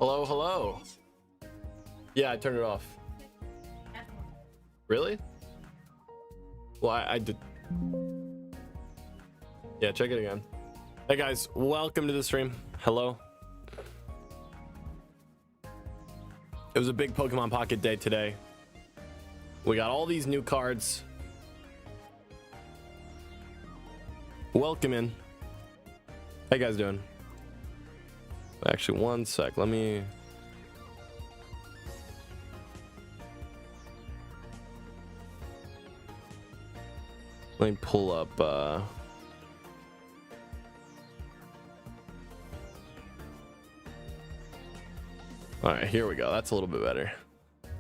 Hello, hello. Yeah, I turned it off. Really? Well, I did. Yeah, check it again. Hey guys, welcome to the stream. Hello. It was a big Pokemon Pocket day today. We got all these new cards. Welcome in. How you guys doing? Actually, one sec. Let me pull up all right, here we go. That's a little bit better.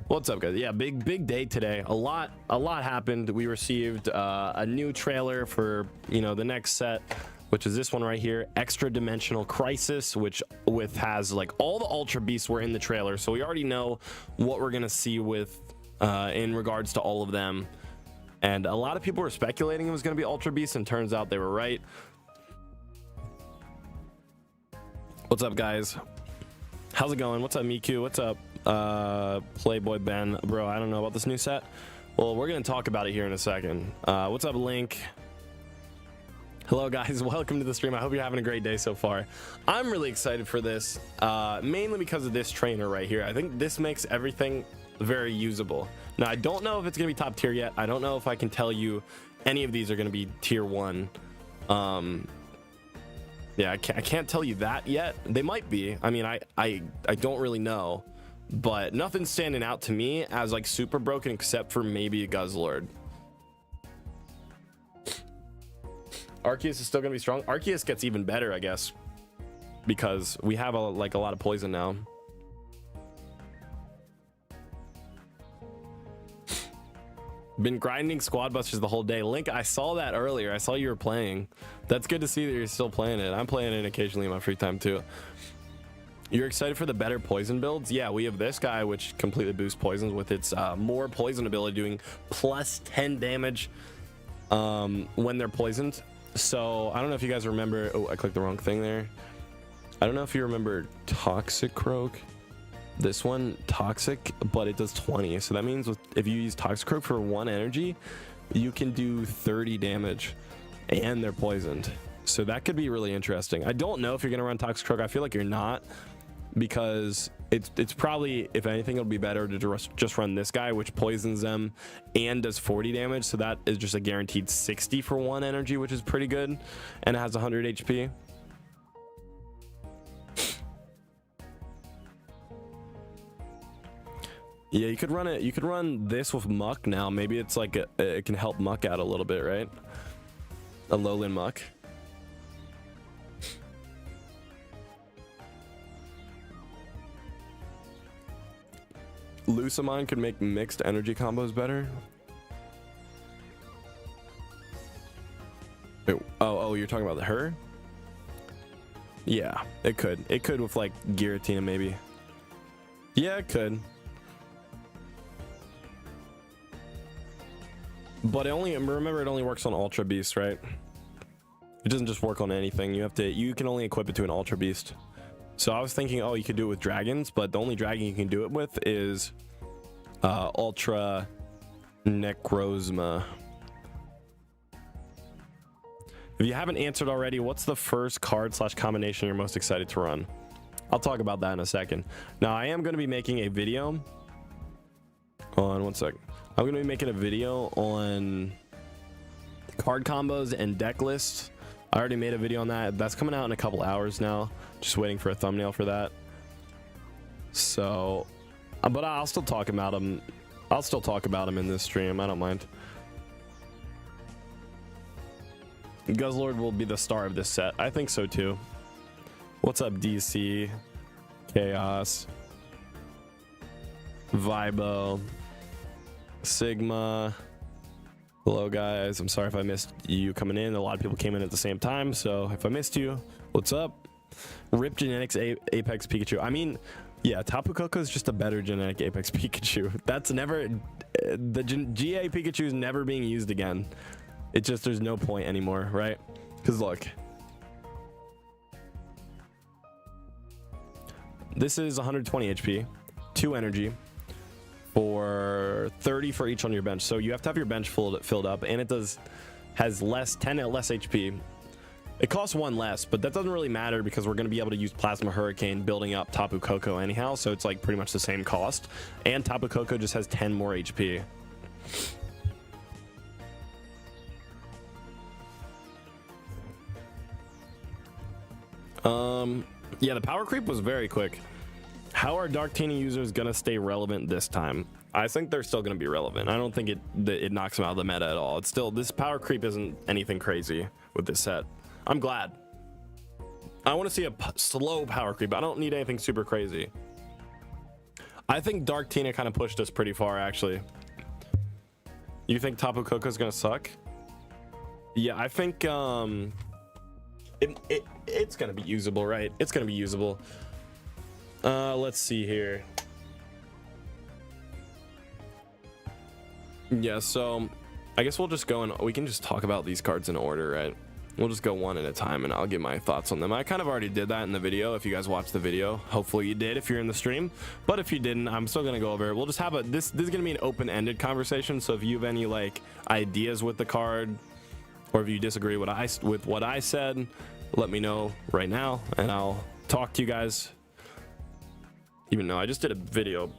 What's up, guys? Yeah, big day today. A lot happened. We received a new trailer for, the next set, which is this one right here, Extra Dimensional Crisis, which has like all the Ultra Beasts were in the trailer, so we already know what we're gonna see with in regards to all of them. And a lot of people were speculating it was gonna be Ultra Beasts, and turns out they were right. What's up, guys? How's it going? What's up, Miku? What's up, Playboy Ben? Bro, I don't know about this new set. Well, we're gonna talk about it here in a second. What's up, Link? Hello guys, welcome to the stream. I hope you're having a great day so far. I'm really excited for this, mainly because of this trainer right here. I think this makes everything very usable. Now, I don't know if it's gonna be top tier yet. I don't know if I can tell you any of these are gonna be tier 1. Yeah, I can't tell you that yet. They might be. I mean, I don't really know, but nothing's standing out to me as like super broken except for maybe a Guzzlord. Arceus is still gonna be strong. Arceus gets even better, I guess, because we have a lot of poison now. Been grinding squad busters the whole day. Link, I saw that earlier. I saw you were playing. That's good to see that you're still playing it. I'm playing it occasionally in my free time too. You're excited for the better poison builds? Yeah, we have this guy which completely boosts poisons with its more poison ability, doing plus 10 damage when they're poisoned. So I don't know if you guys remember. Oh, I clicked the wrong thing there. I don't know if you remember Toxic Croak. This one toxic, but it does 20. So that means if you use Toxic Croak for 1 energy, you can do 30 damage, and they're poisoned. So that could be really interesting. I don't know if you're gonna run Toxic Croak. I feel like you're not, because it's probably, if anything, it'll be better to just run this guy, which poisons them and does 40 damage. So that is just a guaranteed 60 for 1 energy, which is pretty good, and it has 100 HP. Yeah, you could run it. You could run this with Muck now. Maybe it's like it can help Muck out a little bit, right? A Lowland Muck. Lucamine could make mixed energy combos better. Oh, you're talking about her? Yeah, it could. It could with like Giratina maybe. Yeah, it could. But remember, it only works on Ultra Beast, right? It doesn't just work on anything. You can only equip it to an Ultra Beast. So I was thinking, oh, you could do it with dragons, but the only dragon you can do it with is Ultra Necrozma. If you haven't answered already, what's the first card / combination you're most excited to run? I'll talk about that in a second. Now, I am going to be making a video on, one sec. I'm going to be making a video on card combos and deck lists. I already made a video on that. That's coming out in a couple hours now. Just waiting for a thumbnail for that. So, but I'll still talk about them. I'll still talk about them in this stream. I don't mind. Guzzlord will be the star of this set. I think so too. What's up, DC? Chaos. Vibo. Sigma. Hello guys, I'm sorry if I missed you coming in. A lot of people came in at the same time, so if I missed you, what's up? Rip Genetics Apex Pikachu. I mean, yeah, Tapu Koko is just a better genetic Apex Pikachu. That's never, the GA Pikachu is never being used again. It just, there's no point anymore, right? Because look, This is 120 HP, 2 energy, for 30 for each on your bench. So you have to have your bench filled up, and it has 10 less HP. It costs 1 less, but that doesn't really matter because we're going to be able to use Plasma Hurricane building up Tapu Koko anyhow, so it's like pretty much the same cost. And Tapu Koko just has 10 more HP. Yeah, the power creep was very quick. How are Dark Tini users gonna stay relevant this time? I think they're still gonna be relevant. I don't think it knocks them out of the meta at all. It's still, this power creep isn't anything crazy with this set. I'm glad. I want to see a slow power creep. I don't need anything super crazy. I think Dark Tina kind of pushed us pretty far, actually. You think Tapu Koko is gonna suck? Yeah, I think it's gonna be usable, right? It's gonna be usable. Let's see here. Yeah, so I guess we'll just go and we can just talk about these cards in order, right? We'll just go one at a time and I'll give my thoughts on them. I kind of already did that in the video. If you guys watched the video, hopefully you did if you're in the stream, but if you didn't, I'm still gonna go over it. We'll just have this is gonna be an open-ended conversation, so if you have any like ideas with the card, or if you disagree with what I said, let me know right now and I'll talk to you guys. Even though I just did a video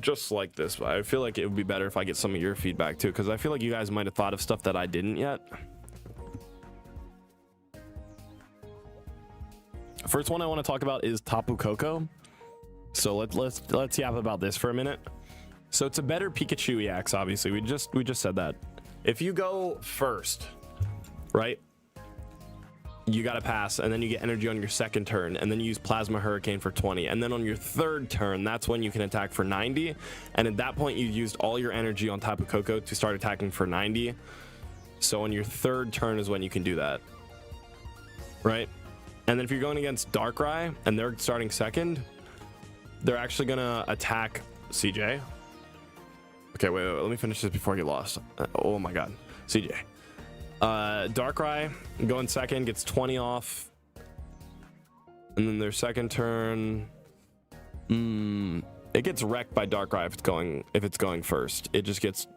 just like this, but I feel like it would be better if I get some of your feedback too, because I feel like you guys might have thought of stuff that I didn't yet. First one I want to talk about is Tapu Koko. So let's yap about this for a minute. So it's a better Pikachu EX, obviously. We just said that. If you go first, right, you got to pass, and then you get energy on your second turn, and then you use Plasma Hurricane for 20, and then on your third turn, that's when you can attack for 90, and at that point you used all your energy on Tapu Koko to start attacking for 90. So on your third turn is when you can do that, right? And then if you're going against Darkrai and they're starting second, they're actually gonna attack CJ. Okay, wait, let me finish this before I get lost. Oh my god, CJ. Darkrai going second gets 20 off, and then their second turn, it gets wrecked by Darkrai if it's going first. It just gets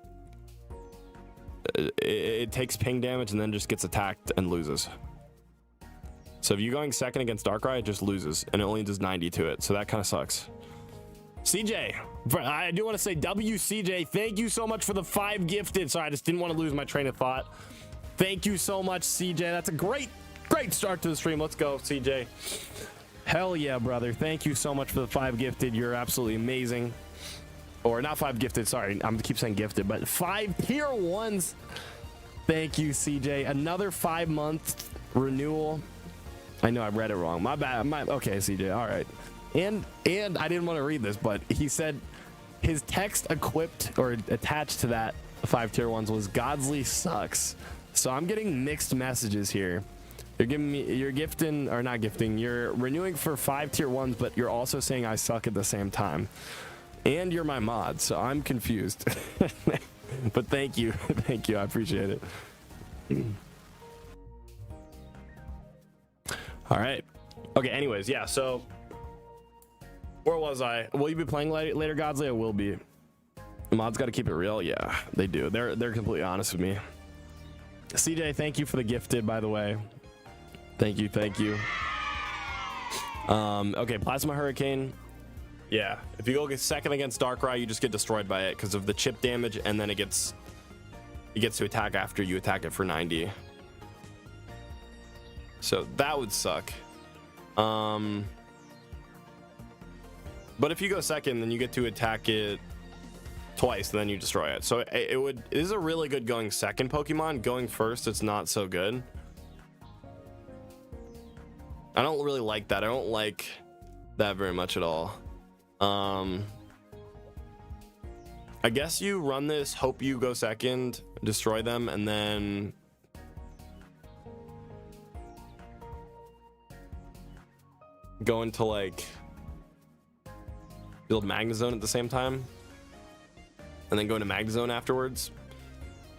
it takes ping damage and then just gets attacked and loses. So if you're going second against Darkrai, it just loses, and it only does 90 to it. So that kind of sucks. CJ, I do want to say WCJ, thank you so much for the 5 gifted. Sorry, I just didn't want to lose my train of thought. Thank you so much, CJ. That's a great start to the stream. Let's go, CJ. Hell yeah, brother. Thank you so much for the 5 gifted. You're absolutely amazing. Or not 5 gifted, sorry. I'm keep saying gifted, but 5 tier 1s. Thank you, CJ. Another 5-month renewal. I know I read it wrong. My bad. Okay, CJ. All right. And I didn't want to read this, but he said his text equipped or attached to that 5 tier 1s was Godzly sucks. So I'm getting mixed messages here. You're gifting, or not gifting, you're renewing for 5 tier 1s, but you're also saying I suck at the same time. And you're my mod, so I'm confused. But thank you. Thank you. I appreciate it. All right. Okay, anyways, yeah, so where was I? Will you be playing later, Godzly? I will be. The mods got to keep it real. Yeah, they do. They're completely honest with me. CJ, thank you for the gifted, by the way. Thank you. Okay, Plasma Hurricane. Yeah, if you go get second against Darkrai, you just get destroyed by it because of the chip damage, and then it gets to attack after you attack it for 90. So that would suck. But if you go second, then you get to attack it twice, and then you destroy it. So it is a really good going second Pokemon. Going first, it's not so good. I don't really like that. I don't like that very much at all. I guess you run this, hope you go second, destroy them, and then go into like build Magnezone at the same time, and then go into Magnezone afterwards,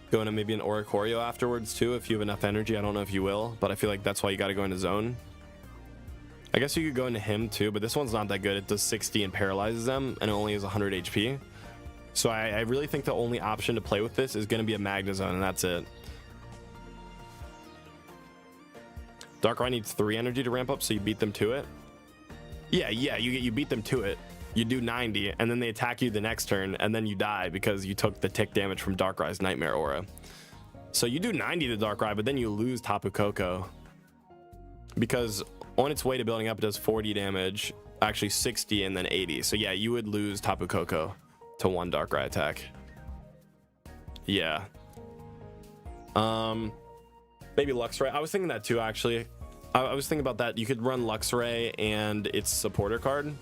go into maybe an Oricorio afterwards too if you have enough energy. I don't know if you will, but I feel like that's why you got to go into zone. I guess you could go into him too, but this one's not that good. It does 60 and paralyzes them, and it only has 100 HP. So I really think the only option to play with this is going to be a Magnezone, and that's it. Darkrai needs 3 energy to ramp up, so you beat them to it. Yeah, you beat them to it. You do 90, and then they attack you the next turn, and then you die because you took the tick damage from Darkrai's Nightmare Aura. So you do 90 to Darkrai, but then you lose Tapu Koko. Because on its way to building up, it does 40 damage, actually 60, and then 80. So yeah, you would lose Tapu Koko to 1 Darkrai attack. Yeah. Maybe Luxray. I was thinking that too, actually. I was thinking about that. You could run Luxray and its supporter card,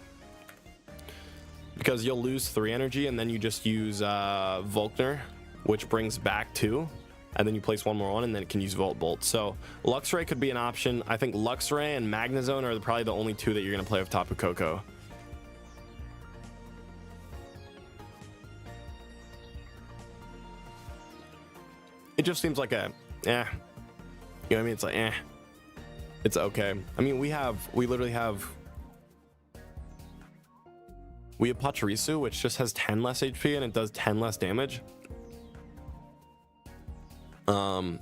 because you'll lose 3 energy, and then you just use Volkner, which brings back 2, and then you place 1 more on, and then it can use Volt Bolt. So Luxray could be an option. I think Luxray and Magnezone are probably the only 2 that you're going to play with Tapu Koko. It just seems like a you know what I mean? It's like it's okay. I mean, we literally have Pachirisu, which just has 10 less HP and it does 10 less damage. But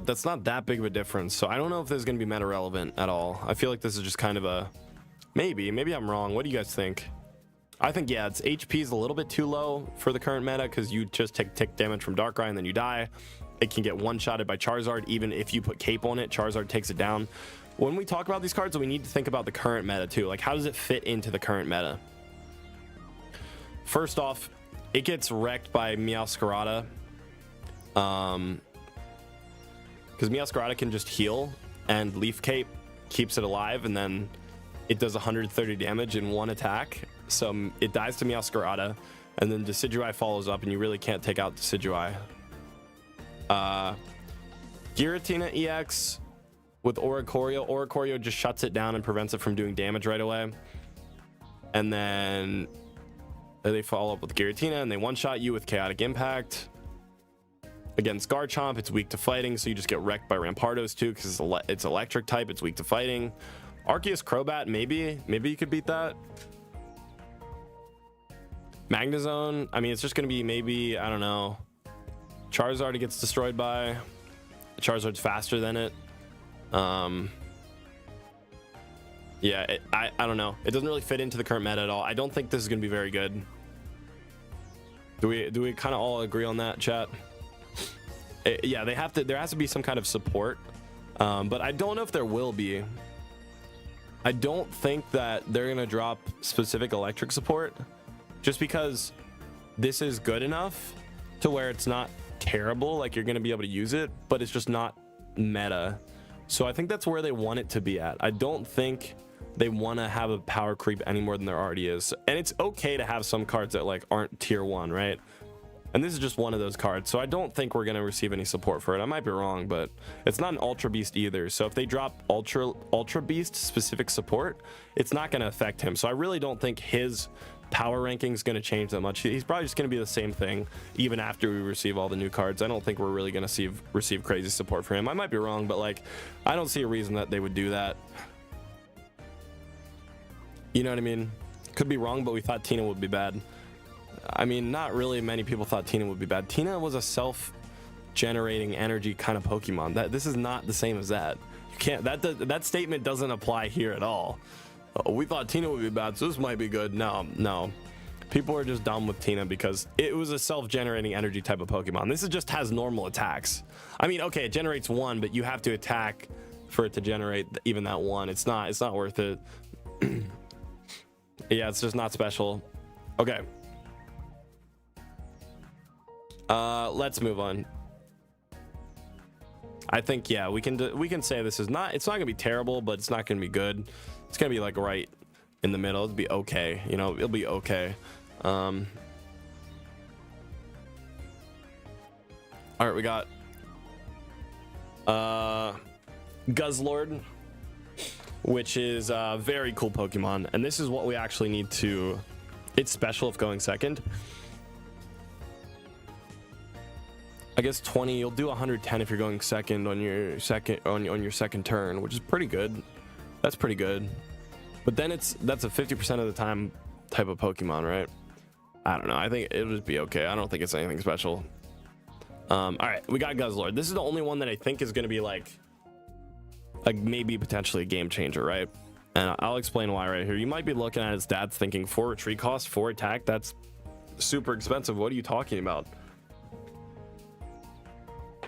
that's not that big of a difference. So I don't know if this is going to be meta relevant at all. I feel like this is just kind of a maybe I'm wrong. What do you guys think? I think, yeah, its HP is a little bit too low for the current meta, because you just take tick damage from Darkrai and then you die. It can get one-shotted by Charizard. Even if you put Cape on it, Charizard takes it down. When we talk about these cards, we need to think about the current meta too. Like, how does it fit into the current meta? First off, it gets wrecked by Meowscarada. Because Meowscarada can just heal, and Leaf Cape keeps it alive, and then it does 130 damage in 1 attack. So it dies to Meowscarada, and then Decidueye follows up, and you really can't take out Decidueye. Giratina EX with Oricorio. Oricorio just shuts it down and prevents it from doing damage right away. And then they follow up with Giratina, and they one-shot you with Chaotic Impact. Against Garchomp, it's weak to fighting, so you just get wrecked by Rampardos too, because it's electric type. It's weak to fighting. Arceus Crobat, maybe you could beat that. Magnezone, I mean, it's just going to be maybe, I don't know. Charizard it gets destroyed by. Charizard's faster than it. Yeah, I don't know. It doesn't really fit into the current meta at all. I don't think this is going to be very good. Do we kind of all agree on that, chat? Yeah, there has to be some kind of support. But I don't know if there will be. I don't think that they're going to drop specific electric support, just because this is good enough to where it's not terrible, like you're going to be able to use it, but it's just not meta. So I think that's where they want it to be at. I don't think they want to have a power creep any more than there already is. And it's okay to have some cards that like aren't tier 1, right? And this is just one of those cards, so I don't think we're going to receive any support for it. I might be wrong, but it's not an Ultra Beast either. So if they drop Ultra Beast specific support, it's not going to affect him. So I really don't think his power ranking is going to change that much. He's probably just going to be the same thing even after we receive all the new cards. I don't think we're really going to receive crazy support for him. I might be wrong, but like, I don't see a reason that they would do that. You know what I mean? Could be wrong, but we thought Tina would be bad. I mean, not really many people thought Tina would be bad. Tina was a self-generating energy kind of Pokemon. This is not the same as that. You can't. That statement doesn't apply here at all. Oh, we thought Tina would be bad, so this might be good. No. People are just dumb with Tina because it was a self-generating energy type of Pokemon. This just has normal attacks. I mean, okay, it generates 1, but you have to attack for it to generate even that 1. It's not worth it. Yeah, it's just not special. Okay. Let's move on. I think, yeah, we can say this is not, it's not gonna be terrible, but it's not gonna be good. It's gonna be like right in the middle. It'll be okay, you know, it'll be okay. All right, we got Guzzlord, which is a very cool Pokemon, and this is what we actually need to, it's special if going second. I guess 20, you'll do 110 if you're going second on your second turn, which is pretty good. That's pretty good. But then that's a 50% of the time type of Pokemon, right? I don't know. I think it'll just be okay. I don't think it's anything special. All right, we got Guzzlord. This is the only one that I think is going to be like maybe potentially a game changer, right? And I'll explain why right here. You might be looking at his stats thinking 4 retreat cost, 4 attack. That's super expensive. What are you talking about?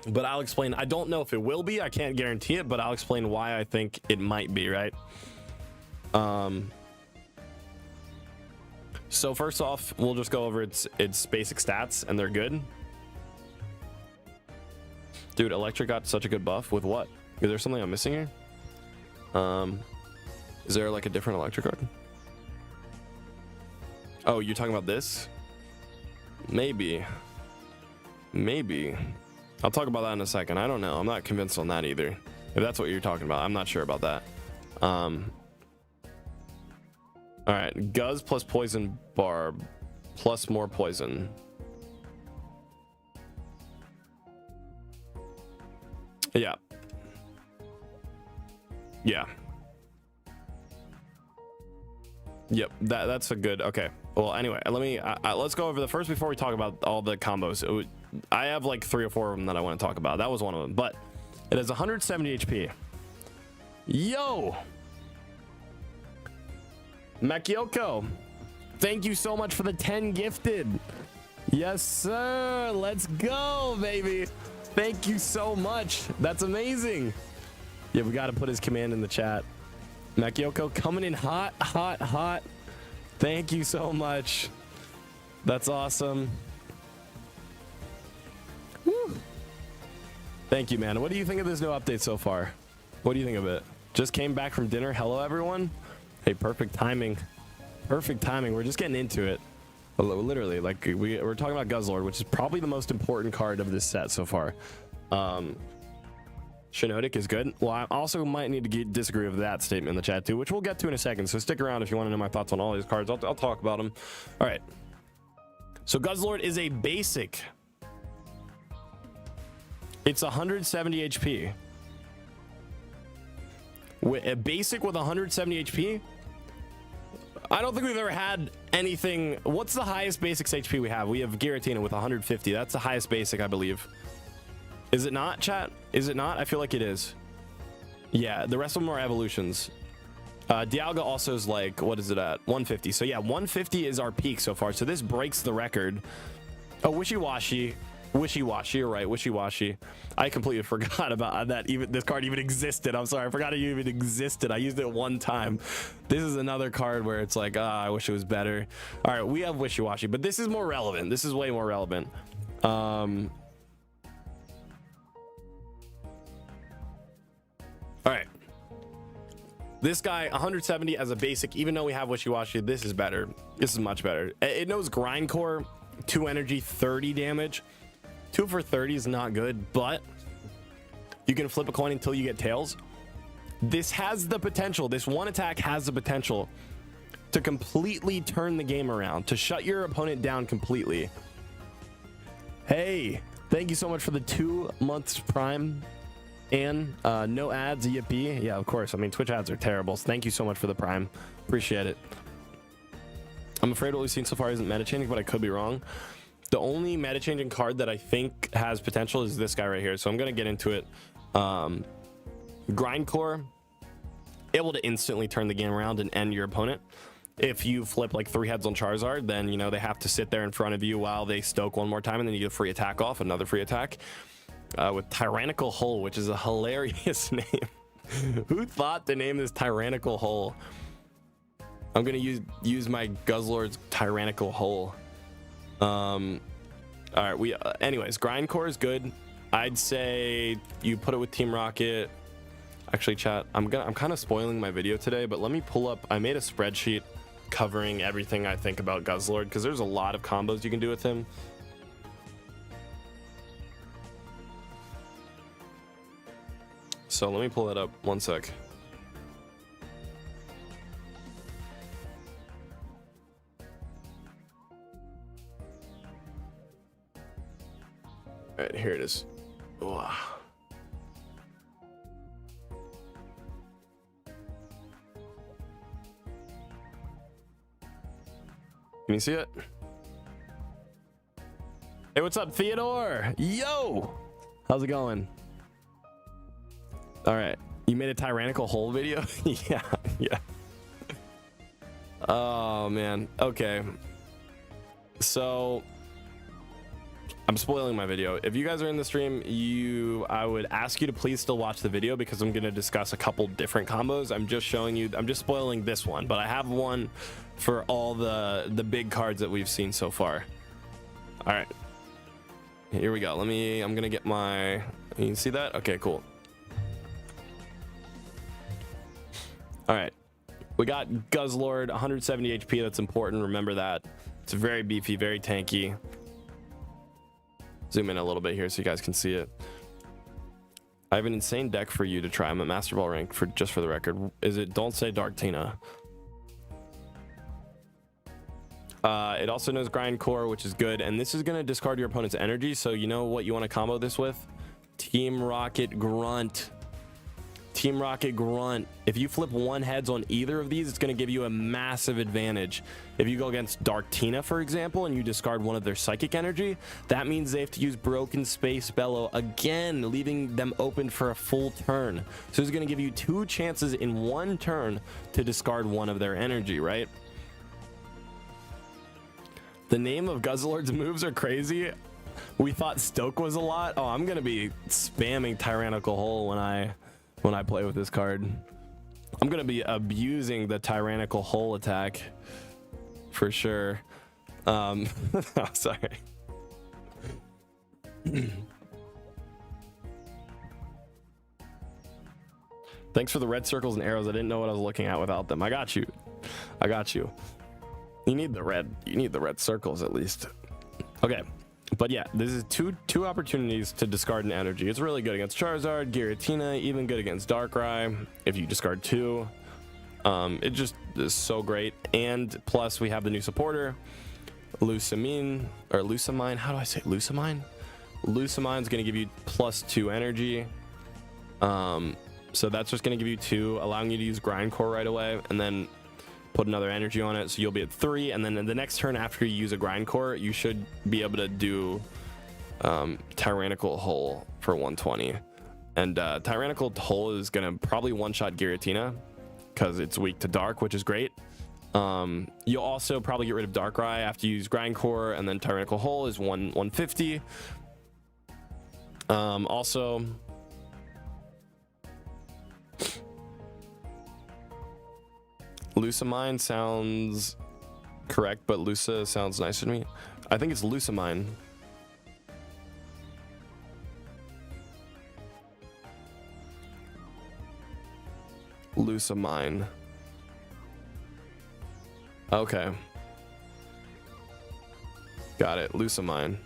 But I'll explain. I don't know if it will be. I can't guarantee it, but I'll explain why I think it might be, right? So first off, we'll just go over its basic stats, and they're good. Dude, Electric got such a good buff with what? Is there something I'm missing here? Is there like a different Electric card? Oh, you're talking about this? Maybe. I'll talk about that in a second. I don't know. I'm not convinced on that either. If that's what you're talking about, I'm not sure about that. All right, Guzz plus Poison Barb plus more poison. Yeah. Yep, that's a good. Okay. Well, anyway, let's go over the first before we talk about all the combos. I have like 3 or 4 of them that I want to talk about. That was one of them, but it has 170 HP. Yo, Makioko, thank you so much for the 10 gifted. Yes, sir. Let's go, baby. Thank you so much. That's amazing. Yeah, we got to put his command in the chat. Makioko coming in hot. Thank you so much. That's awesome. Woo. Thank you, man. What do you think of this new update so far? What do you think of it? Just came back from dinner. Hello, everyone. Hey, perfect timing. We're just getting into it. Literally, like we're talking about Guzzlord, which is probably the most important card of this set so far. Shiinotic is good. Well, I also might need to disagree with that statement in the chat too, which we'll get to in a second. So stick around if you want to know my thoughts on all these cards. I'll talk about them. All right. So Guzzlord is a basic. It's 170 HP. A basic with 170 HP. I don't think we've ever had anything. What's the highest basics HP we have? We have Giratina with 150. That's the highest basic, I believe. Is it not, chat? Is it not? I feel like it is. Yeah, the rest of them are evolutions. Dialga also is like, what is it at? 150. So yeah, 150 is our peak so far. So this breaks the record. Oh, Wishy-Washy. You're right. Wishy-Washy. I completely forgot about that. Even this card even existed. I'm sorry. I forgot it even existed. I used it one time. This is another card where it's like, I wish it was better. All right, we have Wishy-Washy, but this is more relevant. This is way more relevant. All right, this guy 170 as a basic. Even though we have Wishy-Washy, this is better. This is much better. It knows Grindcore, 2 energy, 30 damage. 2 for 30 is not good, but you can flip a coin until you get tails. This has the potential. This one attack has the potential to completely turn the game around, to shut your opponent down completely. Hey, thank you so much for the 2 months Prime. And no ads, yippee. Yeah, of course. I mean, Twitch ads are terrible. So thank you so much for the Prime. Appreciate it. I'm afraid what we've seen so far isn't meta changing, but I could be wrong. The only meta changing card that I think has potential is this guy right here. So I'm going to get into it. Grindcore, able to instantly turn the game around and end your opponent. If you flip like 3 heads on Charizard, then, you know, they have to sit there in front of you while they stoke one more time, and then you get a free attack off, another free attack. With Tyrannical Hole, which is a hilarious name. Who thought to name this Tyrannical Hole? I'm gonna use my Guzzlord's Tyrannical Hole. All right, anyways, Grindcore is good. I'd say you put it with Team Rocket. Actually, chat, I'm kind of spoiling my video today, but let me pull up. I made a spreadsheet covering everything I think about Guzzlord, because there's a lot of combos you can do with him. So let me pull that up. One sec. All right, here it is. Wow. Can you see it? Hey, what's up, Theodore? Yo! How's it going? All right. You made a tyrannical hole video? Yeah. Oh, man. Okay. So I'm spoiling my video. If you guys are in the stream, I would ask you to please still watch the video because I'm going to discuss a couple different combos. I'm just showing you, I'm just spoiling this one, but I have one for all the big cards that we've seen so far. All right, here we go. I'm going to get my, you can see that? Okay, cool. All right, we got Guzzlord, 170 HP. That's important. Remember that. It's very beefy, very tanky. Zoom in a little bit here so you guys can see it. I have an insane deck for you to try. I'm at Master Ball rank just for the record. Is it Don't Say Dark Tina? It also knows Grind Core, which is good. And this is going to discard your opponent's energy. So you know what you want to combo this with? Team Rocket Grunt. Team Rocket Grunt. If you flip one heads on either of these, it's going to give you a massive advantage. If you go against Dark Tina, for example, and you discard one of their psychic energy, that means they have to use Broken Space Bellow again, leaving them open for a full turn. So it's going to give you 2 chances in 1 turn to discard one of their energy, right? The name of Guzzlord's moves are crazy. We thought Stoke was a lot. Oh, I'm going to be spamming Tyrannical Hole when I play with this card. I'm gonna be abusing the Tyrannical Hole attack for sure. Oh, sorry. Thanks for the red circles and arrows. I didn't know what I was looking at without them. I got you. You need the red circles at least. Okay. But yeah, this is two opportunities to discard an energy. It's really good against Charizard, Giratina, even good against Darkrai if you discard 2. It just is so great. And plus we have the new supporter, Lusamine. How do I say Lusamine? Lusamine's going to give you +2 energy. So that's just going to give you 2, allowing you to use Grind Core right away, and then put another energy on it, so you'll be at 3, and then in the next turn after you use a Grind Core, you should be able to do Tyrannical Hole for 120. And Tyrannical Hole is gonna probably one-shot Giratina because it's weak to Dark, which is great. You'll also probably get rid of Darkrai after you use Grind Core, and then Tyrannical Hole is 150. Also, Lusamine sounds correct, but Lusa sounds nicer to me. I think it's Lusamine. Lusamine. Okay. Got it. Lusamine.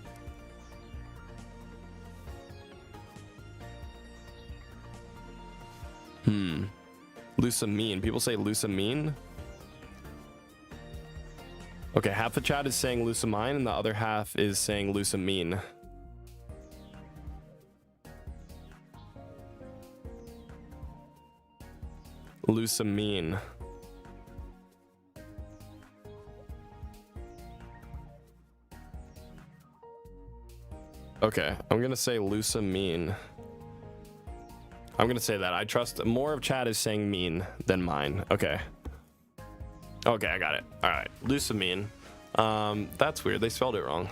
Lusamine. People say Lusamine. Okay, half the chat is saying Lusamine and the other half is saying Lusamine. Lusamine. Okay, I'm gonna say Lusamine. I'm gonna say that. I trust more of chat is saying mean than mine. Okay. Okay, I got it. All right, Lusamine. That's weird. They spelled it wrong.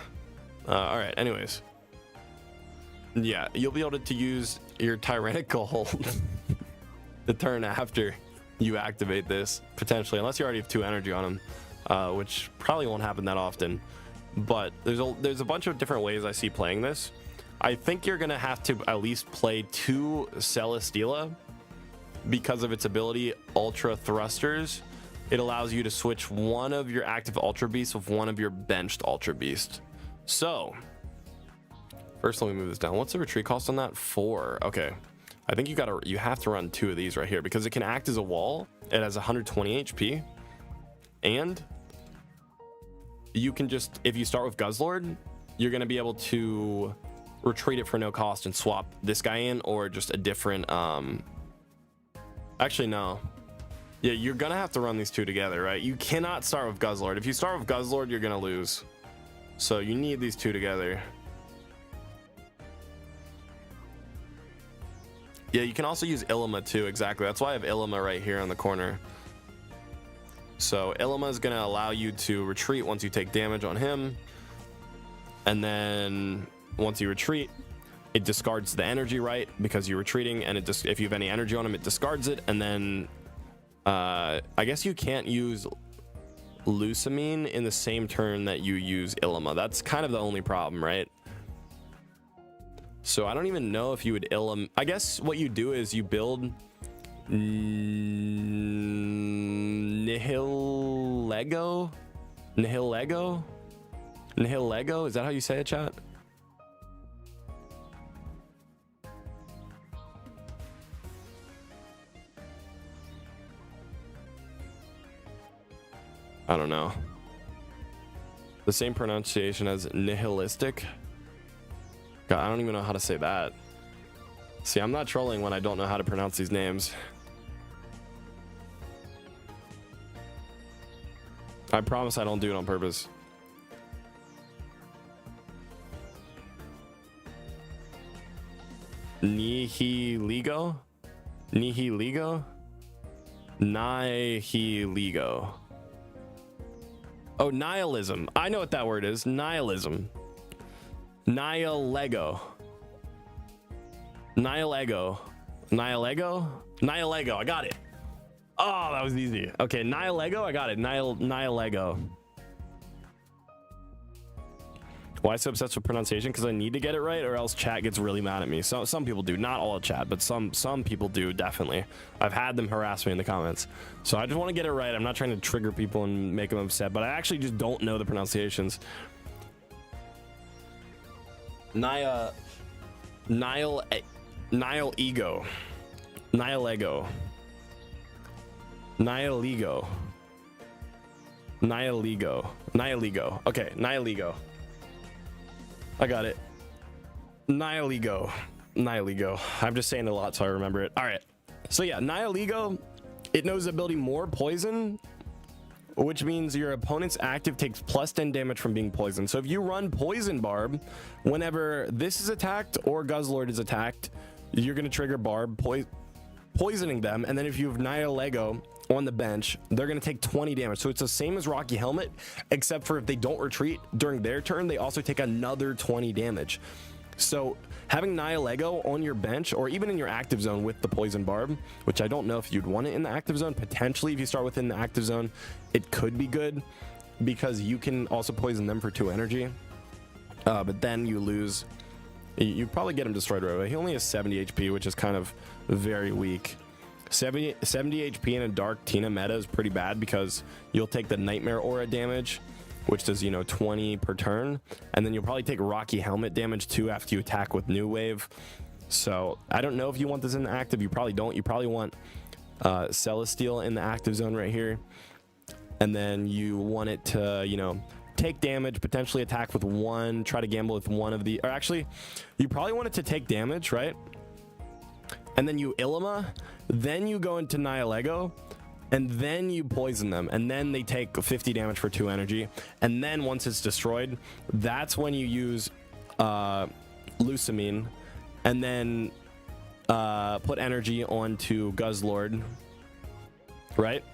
All right. Anyways, yeah, you'll be able to use your Tyrannical Hole the turn after you activate this potentially, unless you already have 2 energy on them, which probably won't happen that often. But there's a bunch of different ways I see playing this. I think you're gonna have to at least play 2 Celesteela because of its ability, Ultra Thrusters. It allows you to switch one of your active Ultra Beasts with one of your benched Ultra Beasts. So, first let me move this down. What's the retreat cost on that? 4. Okay. I think you have to run 2 of these right here because it can act as a wall. It has 120 HP. And you can just, if you start with Guzzlord, you're gonna be able to retreat it for no cost and swap this guy in, or just a different actually no, Yeah, you're gonna have to run these two together, right? You cannot start with Guzzlord. If you start with Guzzlord, you're gonna lose. So you need these two together. Yeah, you can also use Ilima too, exactly. That's why I have Ilima right here on the corner. So Ilima is gonna allow you to retreat once you take damage on him. And then once you retreat, it discards the energy, right? Because you're retreating, and it just, if you have any energy on him, it discards it. And then I guess you can't use Lusamine in the same turn that you use Ilima. That's kind of the only problem, right? So I don't even know if you would Ilima. I guess what you do is you build Nihilego? Nihilego? Nihilego? Is that how you say it, chat? I don't know. The same pronunciation as nihilistic. God, I don't even know how to say that. See, I'm not trolling when I don't know how to pronounce these names. I promise I don't do it on purpose. Nihiligo? Nihiligo? Nihiligo. Oh, nihilism. I know what that word is. Nihilism. Nihilego. Nihilego. Nihilego? Nihilego. I got it. Oh, that was easy. Okay, Nihilego. I got it. Nihilego. Why so obsessed with pronunciation? Because I need to get it right, or else chat gets really mad at me. So some people do, not all of chat, but some people do, definitely. I've had them harass me in the comments. So I just want to get it right. I'm not trying to trigger people and make them upset, but I actually just don't know the pronunciations. Nihil ego. Nihilego. Nihiligo. Nihiligo. Nihiligo. Okay, Nihiligo. I got it. Nihiligo. Nihiligo. I'm just saying it a lot so I remember it. All right. So yeah, Nihiligo, it knows the ability more poison, which means your opponent's active takes plus 10 damage from being poisoned. So if you run Poison Barb, whenever this is attacked or Guzzlord is attacked, you're going to trigger Barb, poisoning them. And then if you have Nihilego on the bench, they're going to take 20 damage. So it's the same as Rocky Helmet, except for if they don't retreat during their turn, they also take another 20 damage. So having Nihilego on your bench, or even in your active zone with the Poison Barb, which I don't know if you'd want it in the active zone, potentially if you start within the active zone, it could be good because you can also poison them for 2 energy. But then you lose, you probably get him destroyed right away. He only has 70 HP, which is kind of very weak. 70 HP in a Dark Tina meta is pretty bad because you'll take the Nightmare Aura damage, which does, 20 per turn, and then you'll probably take Rocky Helmet damage too after you attack with New Wave. So I don't know if you want this in the active. You probably don't. You probably want Celestial in the active zone right here, and then you want it to take damage, potentially attack with one, try to gamble with one of the, or actually you probably want it to take damage, right? And then you Ilima, then you go into Nihilego, and then you poison them, and then they take 50 damage for 2 energy. And then once it's destroyed, that's when you use Lusamine, and then put energy onto Guzzlord, right?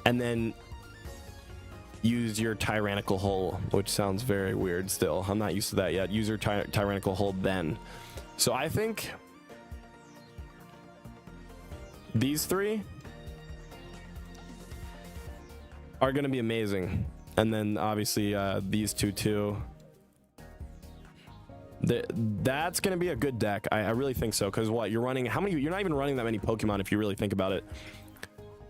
And then use your Tyrannical Hole, which sounds very weird still. I'm not used to that yet. Use your Tyrannical Hole then. So I think these 3 are going to be amazing. And then obviously these 2 too. That's going to be a good deck. I really think so. Because what you're running, you're not even running that many Pokemon if you really think about it.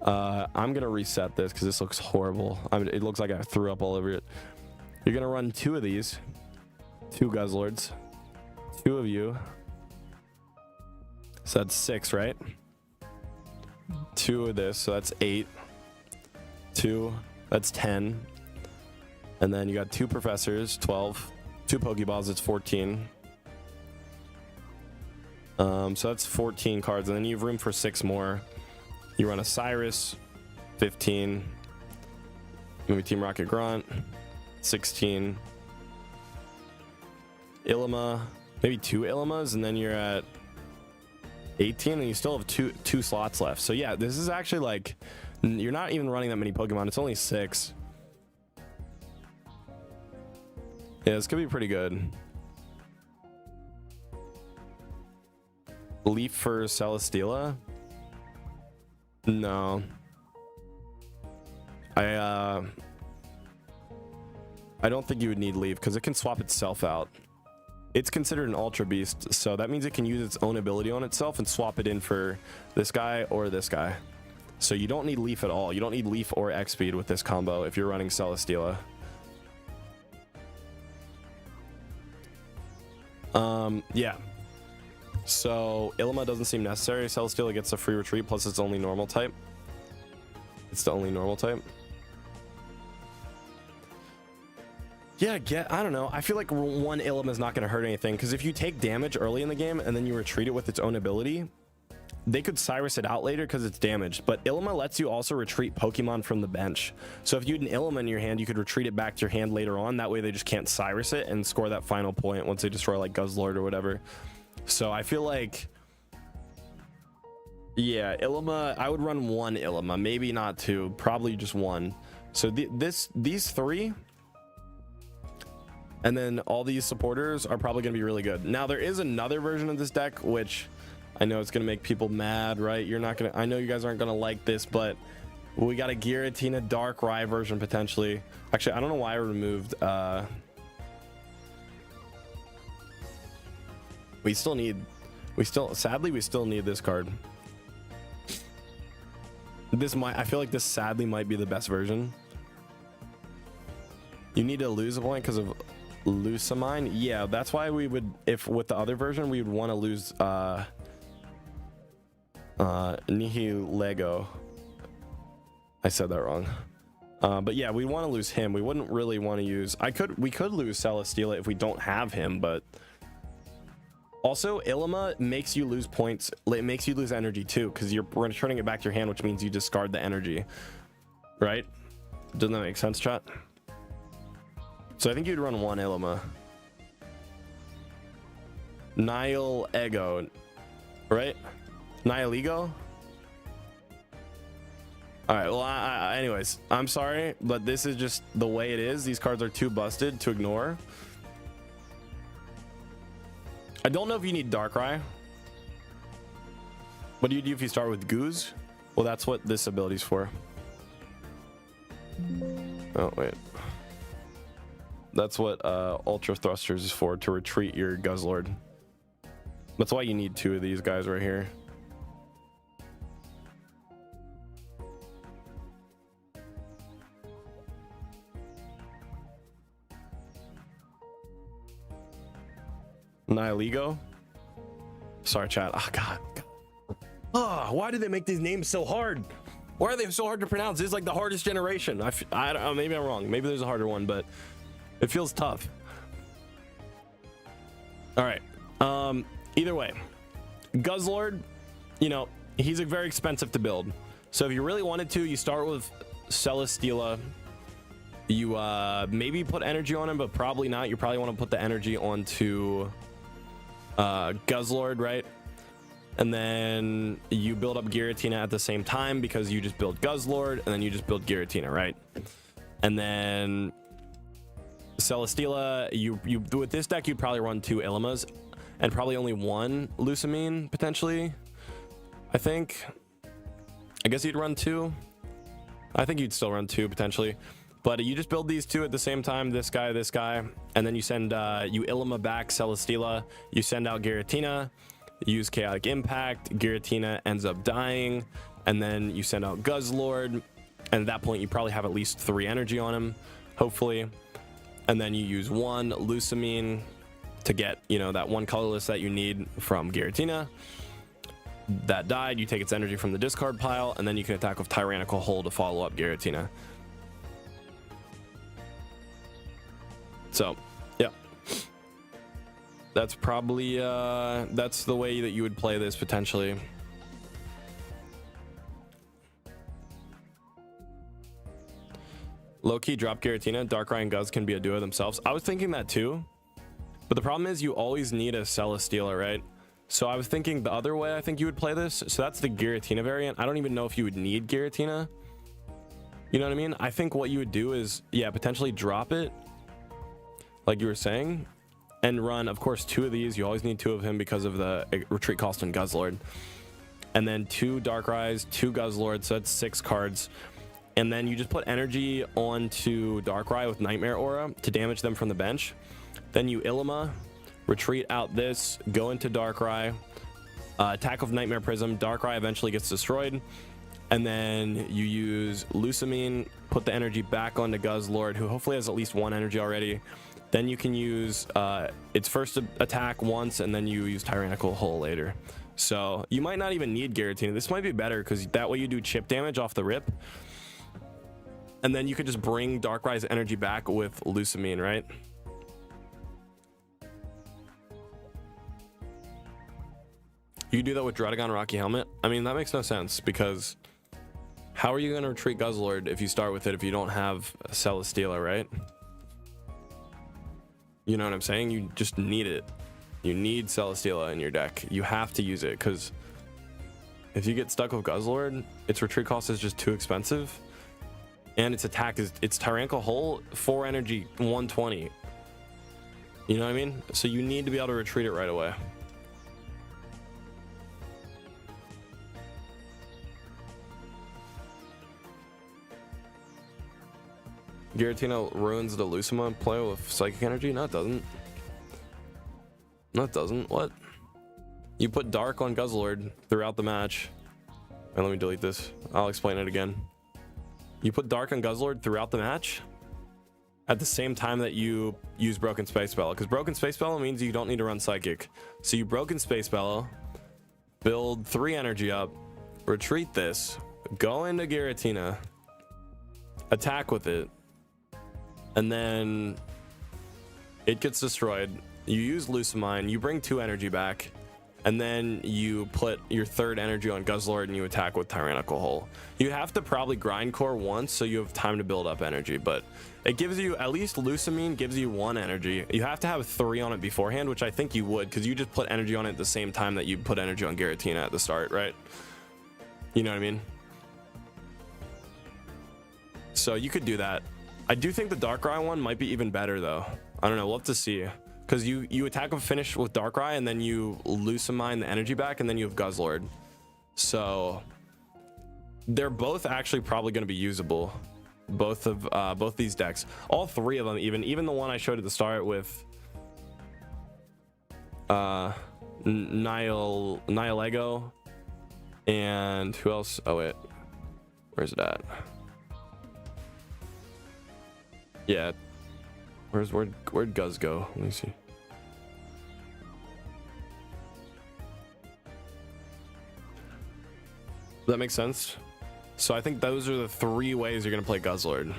I'm going to reset this because this looks horrible. It looks like I threw up all over it. You're going to run 2 of these, 2 Guzzlords, 2 of you. So that's 6, right? 2 of this, so that's 8. 2, that's 10. And then you got 2 professors, 12. 2 Pokeballs, it's 14. So that's 14 cards, and then you have room for 6 more. You run a Cyrus, 15. Maybe Team Rocket Grunt. 16. Ilima. Maybe 2 Ilimas, and then you're at 18, and you still have two slots left. So yeah, this is actually like, you're not even running that many Pokemon. It's only 6. Yeah, this could be pretty good. Leaf for Celesteela? No. I don't think you would need Leaf because it can swap itself out. It's considered an Ultra Beast, so that means it can use its own ability on itself and swap it in for this guy or this guy. So you don't need Leaf at all. You don't need Leaf or X-Speed with this combo if you're running Celesteela. Yeah. So Ilima doesn't seem necessary. Celesteela gets a free retreat, plus it's only normal type. It's the only normal type. Yeah, I don't know. I feel like one Ilima is not going to hurt anything, because if you take damage early in the game and then you retreat it with its own ability, they could Cyrus it out later because it's damaged. But Ilima lets you also retreat Pokemon from the bench. So if you had an Ilima in your hand, you could retreat it back to your hand later on. That way they just can't Cyrus it and score that final point once they destroy like Guzzlord or whatever. So I feel like, yeah, Ilima, I would run 1 Ilima, maybe not 2, probably just 1. So these 3, and then all these supporters are probably going to be really good. Now there is another version of this deck, which I know it's going to make people mad, right? You're not going to, I know you guys aren't going to like this, but we got a Giratina Darkrai version potentially. Actually, I don't know why I removed, sadly we still need this card. I feel like this sadly might be the best version. You need to lose a point because of Lusamine. Yeah, that's why we would, if with the other version, we would want to lose Nihilego. I said that wrong. But yeah, we want to lose him. We wouldn't really want to use, we could lose Celesteela if we don't have him, but also Ilima makes you lose points. It makes you lose energy too, because you're returning it back to your hand, which means you discard the energy, right? Doesn't that make sense, chat? So I think you'd run 1 Ilima. Nihilego, right? Nihilego? All right, well, anyways, I'm sorry, but this is just the way it is. These cards are too busted to ignore. I don't know if you need Darkrai. What do you do if you start with Guzz? Well, that's what this ability's for. Oh, wait. That's what Ultra Thrusters is for, to retreat your Guzzlord. That's why you need 2 of these guys right here. Nihilego? Sorry, chat. Oh, God. Oh, why do they make these names so hard? Why are they so hard to pronounce? This is like the hardest generation. I don't know, maybe I'm wrong. Maybe there's a harder one, but it feels tough. All right. Either way, Guzzlord, you know, he's a very expensive to build. So if you really wanted to, you start with Celesteela. You maybe put energy on him, but probably not. You probably want to put the energy onto Guzzlord, right? And then you build up Giratina at the same time, because you just build Guzzlord and then you just build Giratina, right? And then Celesteela, you with this deck, you'd probably run 2 Ilimas and probably only 1 Lusamine potentially. I guess you'd run 2. I think you'd still run 2 potentially. But you just build these 2 at the same time, this guy, and then you send you Ilima back Celesteela, you send out Giratina, use Chaotic Impact, Giratina ends up dying, and then you send out Guzzlord, and at that point you probably have at least 3 energy on him, hopefully, and then you use 1 Lusamine to get, you know, that 1 colorless that you need from Giratina. That died, you take its energy from the discard pile, and then you can attack with Tyrannical Hole to follow up Giratina. So, yeah, that's probably, that's the way that you would play this potentially. Low-key drop Giratina. Darkrai and Guz can be a duo themselves. I was thinking that too. But the problem is you always need a Celesteela, right? So I was thinking the other way I think you would play this. So that's the Giratina variant. I don't even know if you would need Giratina. You know what I mean? I think what you would do is, yeah, potentially drop it, like you were saying, and run, of course, 2 of these. You always need 2 of him because of the retreat cost in Guzzlord. And then 2 Darkrai's, 2 Guzzlords, so that's 6 cards. And then you just put energy onto Darkrai with Nightmare Aura to damage them from the bench. Then you Illima, retreat out this, go into Darkrai, attack with Nightmare Prism. Darkrai eventually gets destroyed. And then you use Lusamine, put the energy back onto Guzzlord, who hopefully has at least 1 energy already. Then you can use its first attack once, and then you use Tyrannical Hole later. So you might not even need Giratina. This might be better because that way you do chip damage off the rip. And then you could just bring Darkrai's energy back with Lusamine, right? You do that with Druddigon Rocky Helmet. I mean, that makes no sense because how are you going to retreat Guzzlord if you start with it if you don't have Celesteela, right? You know what I'm saying? You just need it. You need Celesteela in your deck. You have to use it because if you get stuck with Guzzlord, its retreat cost is just too expensive. And its attack is, its Tyrannical Hole, 4 energy, 120. You know what I mean? So you need to be able to retreat it right away. Giratina ruins the Lucima play with Psychic Energy? No, it doesn't. No, it doesn't. What? You put Dark on Guzzlord throughout the match. And let me delete this. I'll explain it again. You put Dark on Guzzlord throughout the match at the same time that you use Broken Space Spell. Because Broken Space Spell means you don't need to run Psychic. So you Broken Space Spell, build 3 energy up, retreat this, go into Giratina, attack with it, and then it gets destroyed. You use Lusamine, you bring 2 energy back, and then you put your 3rd energy on Guzzlord and you attack with Tyrannical Hole. You have to probably grindcore once so you have time to build up energy, but it gives you, at least Lusamine gives you 1 energy. You have to have 3 on it beforehand, which I think you would because you just put energy on it at the same time that you put energy on Giratina at the start, right? You know what I mean? So you could do that. I do think the Darkrai one might be even better though. I don't know, we'll have to see. Because you attack a finish with Darkrai and then you Lusamine the energy back and then you have Guzzlord. So they're both actually probably going to be usable. Both these decks. All 3 of them, even the one I showed at the start with Nihilego and who else? Oh wait. Where's it at? Yeah. Where'd Guz go? Let me see. Does that make sense? So I think those are the 3 ways you're gonna play Guzzlord.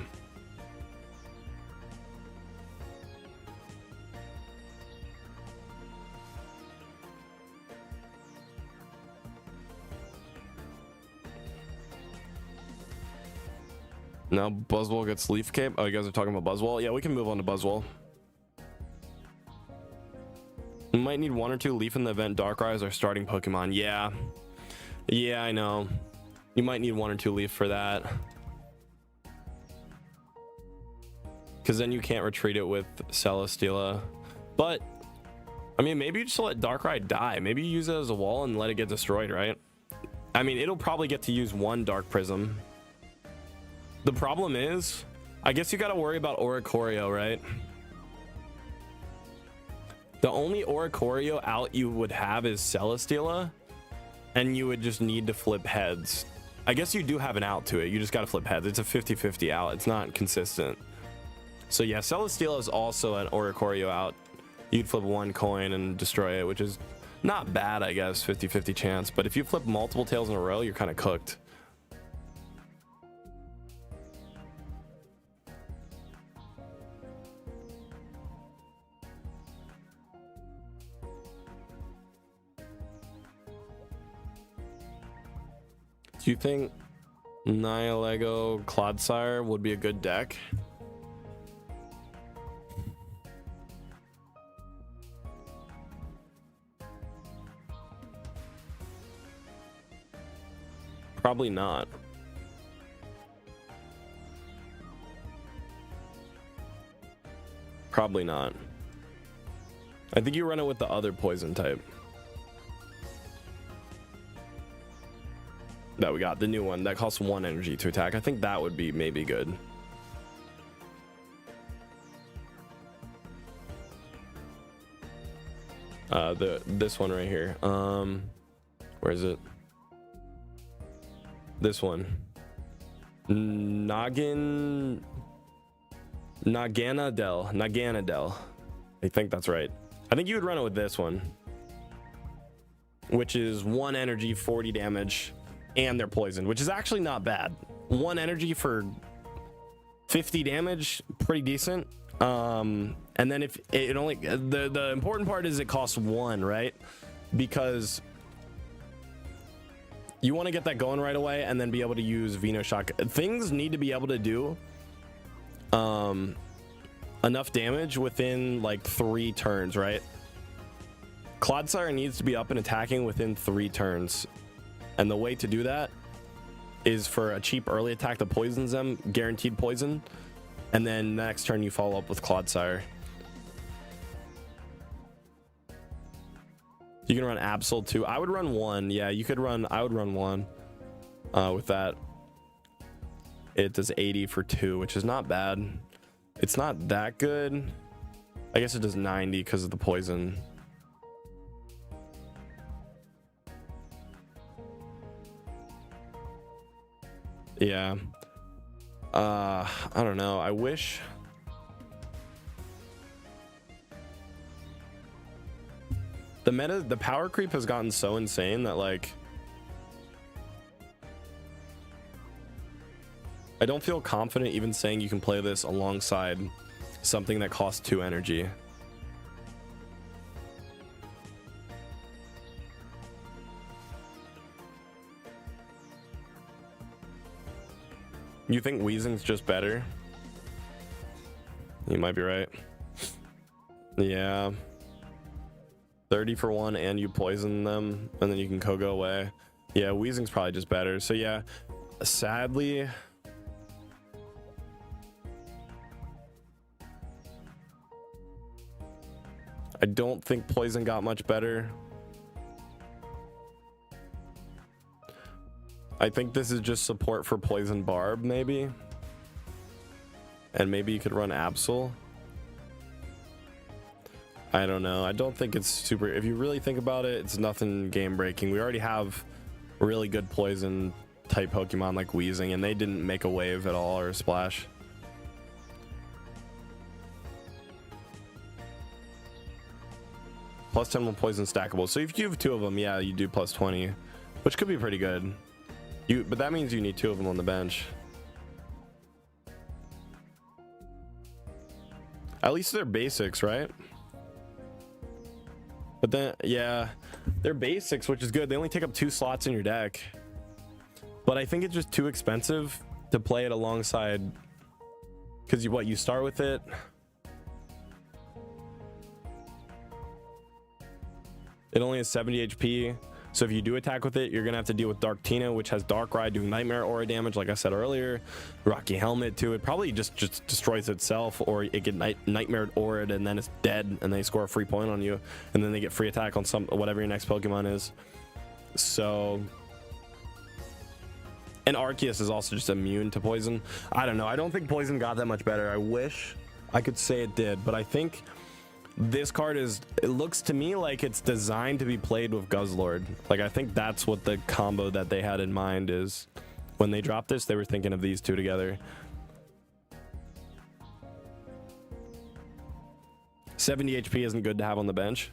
Now Buzzwole gets Leaf Cape. Oh, you guys are talking about Buzzwole? Yeah, we can move on to Buzzwole. We might need 1 or 2 Leaf in the event Darkrai is our starting Pokemon. Yeah. Yeah, I know. You might need 1 or 2 Leaf for that. Because then you can't retreat it with Celesteela. But, I mean, maybe you just let Darkrai die. Maybe you use it as a wall and let it get destroyed, right? I mean, it'll probably get to use 1 Dark Prism. The problem is, I guess you got to worry about Oricorio, right? The only Oricorio out you would have is Celesteela, and you would just need to flip heads. I guess you do have an out to it. You just got to flip heads. It's a 50-50 out. It's not consistent. So yeah, Celesteela is also an Oricorio out. You'd flip 1 coin and destroy it, which is not bad, I guess, 50-50 chance. But if you flip multiple tails in a row, you're kind of cooked. Do you think Nihilego Clodsire would be a good deck. Probably not. Probably not. I think you run it with the other poison type. That we got, the new one that costs 1 energy to attack. I think that would be maybe good. This one right here. Where is it? This one. Naganadel. I think that's right. I think you would run it with this one, which is 1 energy, 40 damage, and they're poisoned, which is actually not bad. 1 energy for 50 damage, pretty decent. And then if it only, the important part is it costs 1, right? Because you want to get that going right away and then be able to use Venoshock. Things need to be able to do enough damage within like 3 turns, right? Clodsire needs to be up and attacking within 3 turns. And the way to do that is for a cheap early attack that poisons them, guaranteed poison. And then next turn you follow up with Clodsire. You can run Absol too. I would run 1. Yeah, you could run, I would run 1 with that. It does 80 for 2, which is not bad. It's not that good. I guess it does 90 because of the poison. Yeah. I don't know. I wish the power creep has gotten so insane that like I don't feel confident even saying you can play this alongside something that costs 2 energy. You think Weezing's just better? You might be right. Yeah. 30 for 1 and you poison them and then you can go away. Yeah, Weezing's probably just better. So yeah, sadly I don't think poison got much better. I think this is just support for Poison Barb, maybe. And maybe you could run Absol. I don't know. I don't think it's super. If you really think about it, it's nothing game breaking. We already have really good poison type Pokemon like Weezing, and they didn't make a wave at all or a splash. Plus 10 with poison stackable. So if you have 2 of them, yeah, you do plus 20, which could be pretty good. But that means you need 2 of them on the bench. At least they're basics, right? But then, yeah, they're basics, which is good. They only take up 2 slots in your deck. But I think it's just too expensive to play it alongside. Because you start with it. It only has 70 HP. So if you do attack with it, you're gonna have to deal with Dark Tina, which has Darkrai doing Nightmare Aura damage, like I said earlier. Rocky Helmet too. It probably just destroys itself, or it get Nightmare Aura and then it's dead, and they score a free point on you, and then they get free attack on whatever your next Pokemon is. So, and Arceus is also just immune to poison. I don't know. I don't think poison got that much better. I wish I could say it did, but I think this card it looks to me like it's designed to be played with Guzzlord. Like, I think that's what the combo that they had in mind is. When they dropped this, they were thinking of these 2 together. 70 HP isn't good to have on the bench.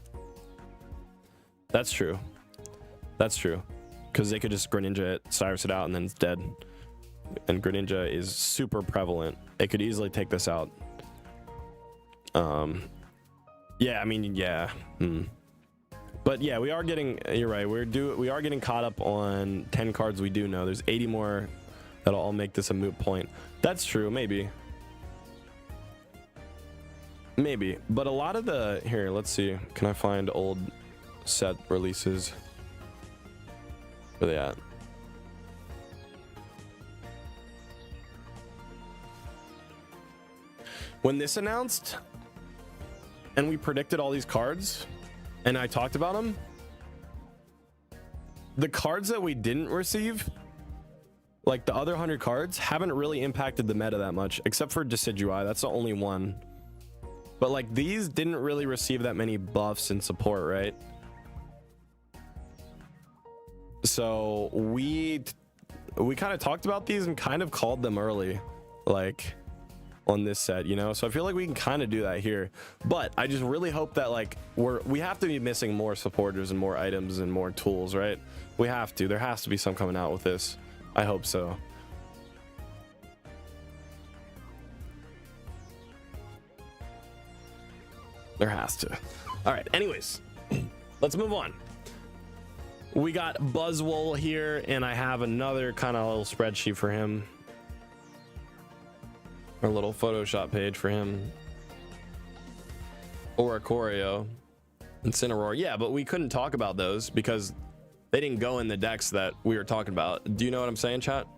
That's true. That's true. Because they could just Greninja it, Cyrus it out, and then it's dead. And Greninja is super prevalent. It could easily take this out. Yeah, I mean, yeah. But yeah, we are getting, you're right, we are getting caught up on 10 cards we do know. There's 80 more that'll all make this a moot point. That's true, maybe. Maybe, but a lot of the here, let's see, can I find old set releases? Where they at? When this announced and we predicted all these cards and I talked about them, the cards that we didn't receive, like the other 100 cards, haven't really impacted the meta that much, except for Decidueye. That's the only one. But like these didn't really receive that many buffs and support, right? So we kind of talked about these and kind of called them early, like on this set, you know? So I feel like we can kind of do that here, but I just really hope that like we have to be missing more supporters and more items and more tools, right? We have to. There has to be some coming out with this. I hope so. There has to. All right, anyways, let's move on. We got Buzzwole here, and I have another kind of little spreadsheet for him, or a little Photoshop page for him. Oricorio, Incineroar. Yeah, but we couldn't talk about those because they didn't go in the decks that we were talking about. Do you know what I'm saying, chat?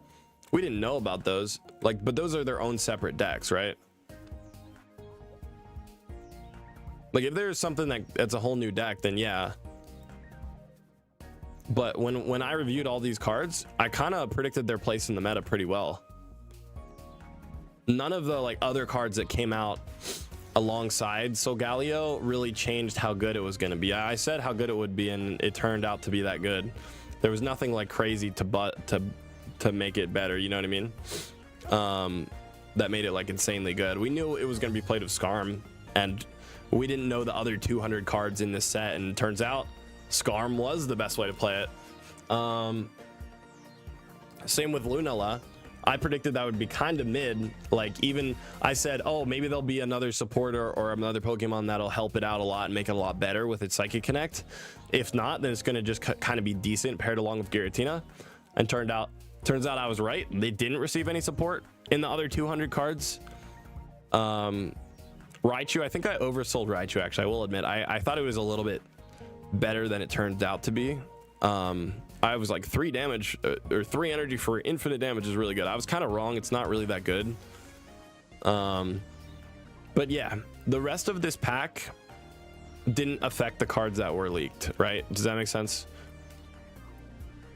We didn't know about those, like, but those are their own separate decks, right? Like if there's something that's a whole new deck, then yeah. But when I reviewed all these cards, I kind of predicted their place in the meta pretty well. None of the like other cards that came out alongside Solgaleo really changed how good it was going to be. I said how good it would be, and it turned out to be that good. There was nothing like crazy to make it better, you know what I mean? That made it like insanely good. We knew it was going to be played with Skarm, and we didn't know the other 200 cards in this set, and it turns out Skarm was the best way to play it. Same with Lunala. I predicted that would be kind of mid. Like even I said, oh, maybe there'll be another supporter or another Pokemon that'll help it out a lot and make it a lot better with its Psychic Connect. If not, then it's going to just kind of be decent paired along with Giratina. And turns out I was right. They didn't receive any support in the other 200 cards. Raichu, I think I oversold Raichu, actually. I will admit, I thought it was a little bit better than it turned out to be. I was like 3 damage or 3 energy for infinite damage is really good. I was kind of wrong. It's not really that good. But yeah, the rest of this pack didn't affect the cards that were leaked, right? Does that make sense?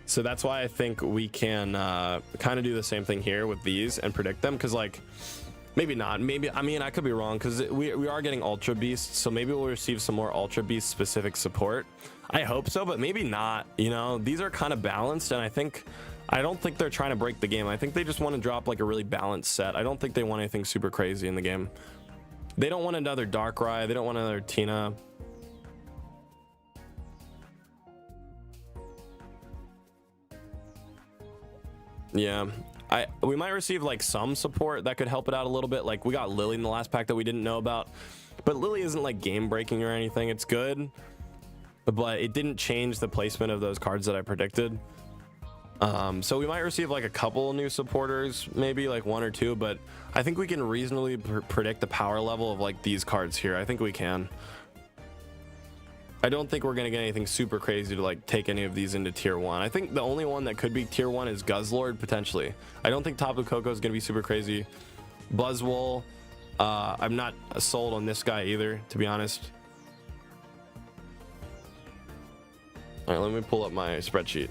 So that's why I think we can kind of do the same thing here with these and predict them, because like maybe not, maybe, I mean, I could be wrong, because we are getting Ultra Beasts, so maybe we'll receive some more Ultra Beast specific support. I hope so, but maybe not. You know, these are kind of balanced, and I don't think they're trying to break the game. I think they just want to drop like a really balanced set. I don't think they want anything super crazy in the game. They don't want another Darkrai. They don't want another Tina. Yeah, we might receive like some support that could help it out a little bit. Like we got Lily in the last pack that we didn't know about, but Lily isn't like game breaking or anything. It's good, but it didn't change the placement of those cards that I predicted. So we might receive like a couple new supporters, maybe like 1 or 2, but I think we can reasonably predict the power level of like these cards here. I think we can. I don't think we're going to get anything super crazy to like take any of these into tier 1. I think the only one that could be tier 1 is Guzzlord, potentially. I don't think Tapu Koko is going to be super crazy. Buzzwole, I'm not sold on this guy either, to be honest. All right, let me pull up my spreadsheet.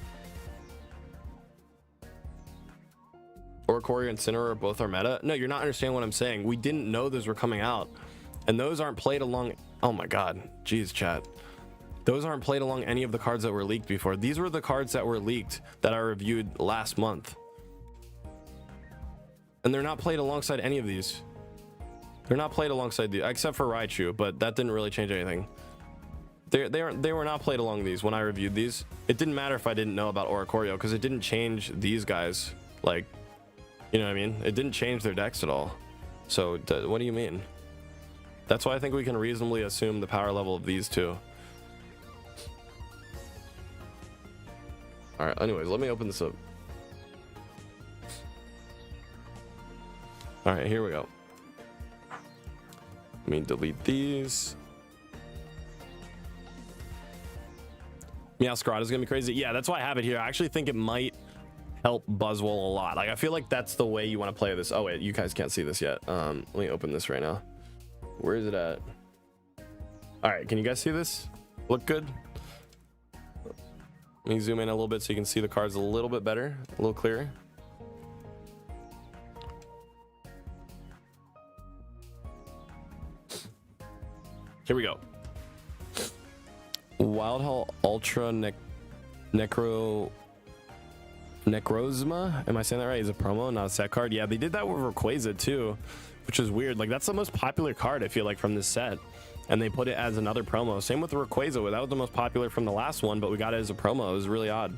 Oricorio and Incineroar both are meta. No, you're not understanding what I'm saying. We didn't know those were coming out, and those aren't played along. Oh my god, jeez, chat. Those aren't played along any of the cards that were leaked before. These were the cards that were leaked that I reviewed last month, and they're not played alongside any of these. They're not played alongside the, except for Raichu, but that didn't really change anything. They were not played along these when I reviewed these. It didn't matter if I didn't know about Oricorio, because it didn't change these guys. Like, you know what I mean? It didn't change their decks at all. So what do you mean? That's why I think we can reasonably assume the power level of these two. All right, anyways, let me open this up. All right, here we go. Let me delete these. Meowscarada is gonna be crazy. Yeah, that's why I have it here. I actually think it might help Buzzwole a lot. Like, I feel like that's the way you want to play this. Oh wait, you guys can't see this yet. Let me open this right now. Where is it at? All right, can you guys see this? Look good? Let me zoom in a little bit so you can see the cards a little bit better, a little clearer. Here we go. Wild Hall Ultra Necrozma. Am I saying that right? Is a promo, not a set card? Yeah, they did that with Rayquaza too, which is weird. Like, that's the most popular card, I feel like, from this set. And they put it as another promo. Same with the Rayquaza. That was the most popular from the last one, but we got it as a promo. It was really odd.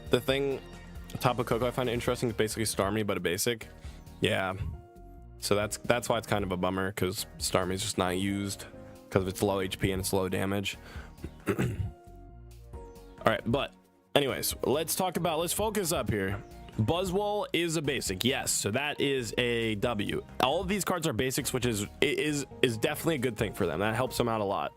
The thing, Tapu Koko, I find it interesting. It's basically Starmie, but a basic. Yeah. So that's why it's kind of a bummer, because Starmie's just not used because it's low HP and it's low damage. All right, but anyways, let's focus up here. Buzzwole is a basic, yes, so that is a W. All of these cards are basics, which is definitely a good thing for them. That helps them out a lot.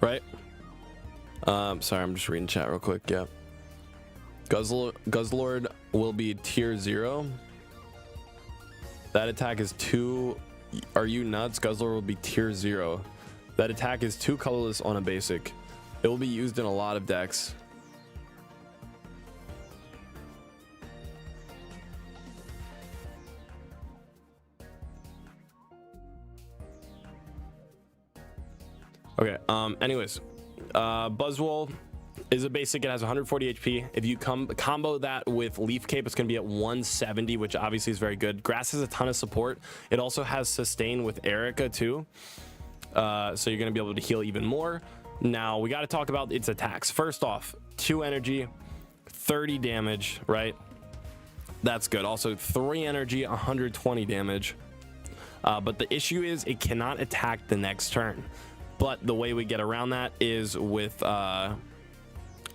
Right? Sorry, I'm just reading chat real quick. Yeah. Guzzlord will be tier 0. That attack is 2. Are you nuts? Guzzlord will be tier 0. That attack is 2 colorless on a basic. It will be used in a lot of decks. Okay, anyways, Buzzwole is a basic. It has 140 HP. If you combo that with Leaf Cape, it's going to be at 170, which obviously is very good. Grass has a ton of support. It also has sustain with Erica too, so you're going to be able to heal even more. Now we got to talk about its attacks. First off, 2 energy, 30 damage, right? That's good. Also 3 energy, 120 damage. But the issue is it cannot attack the next turn. But the way we get around that is with Ultra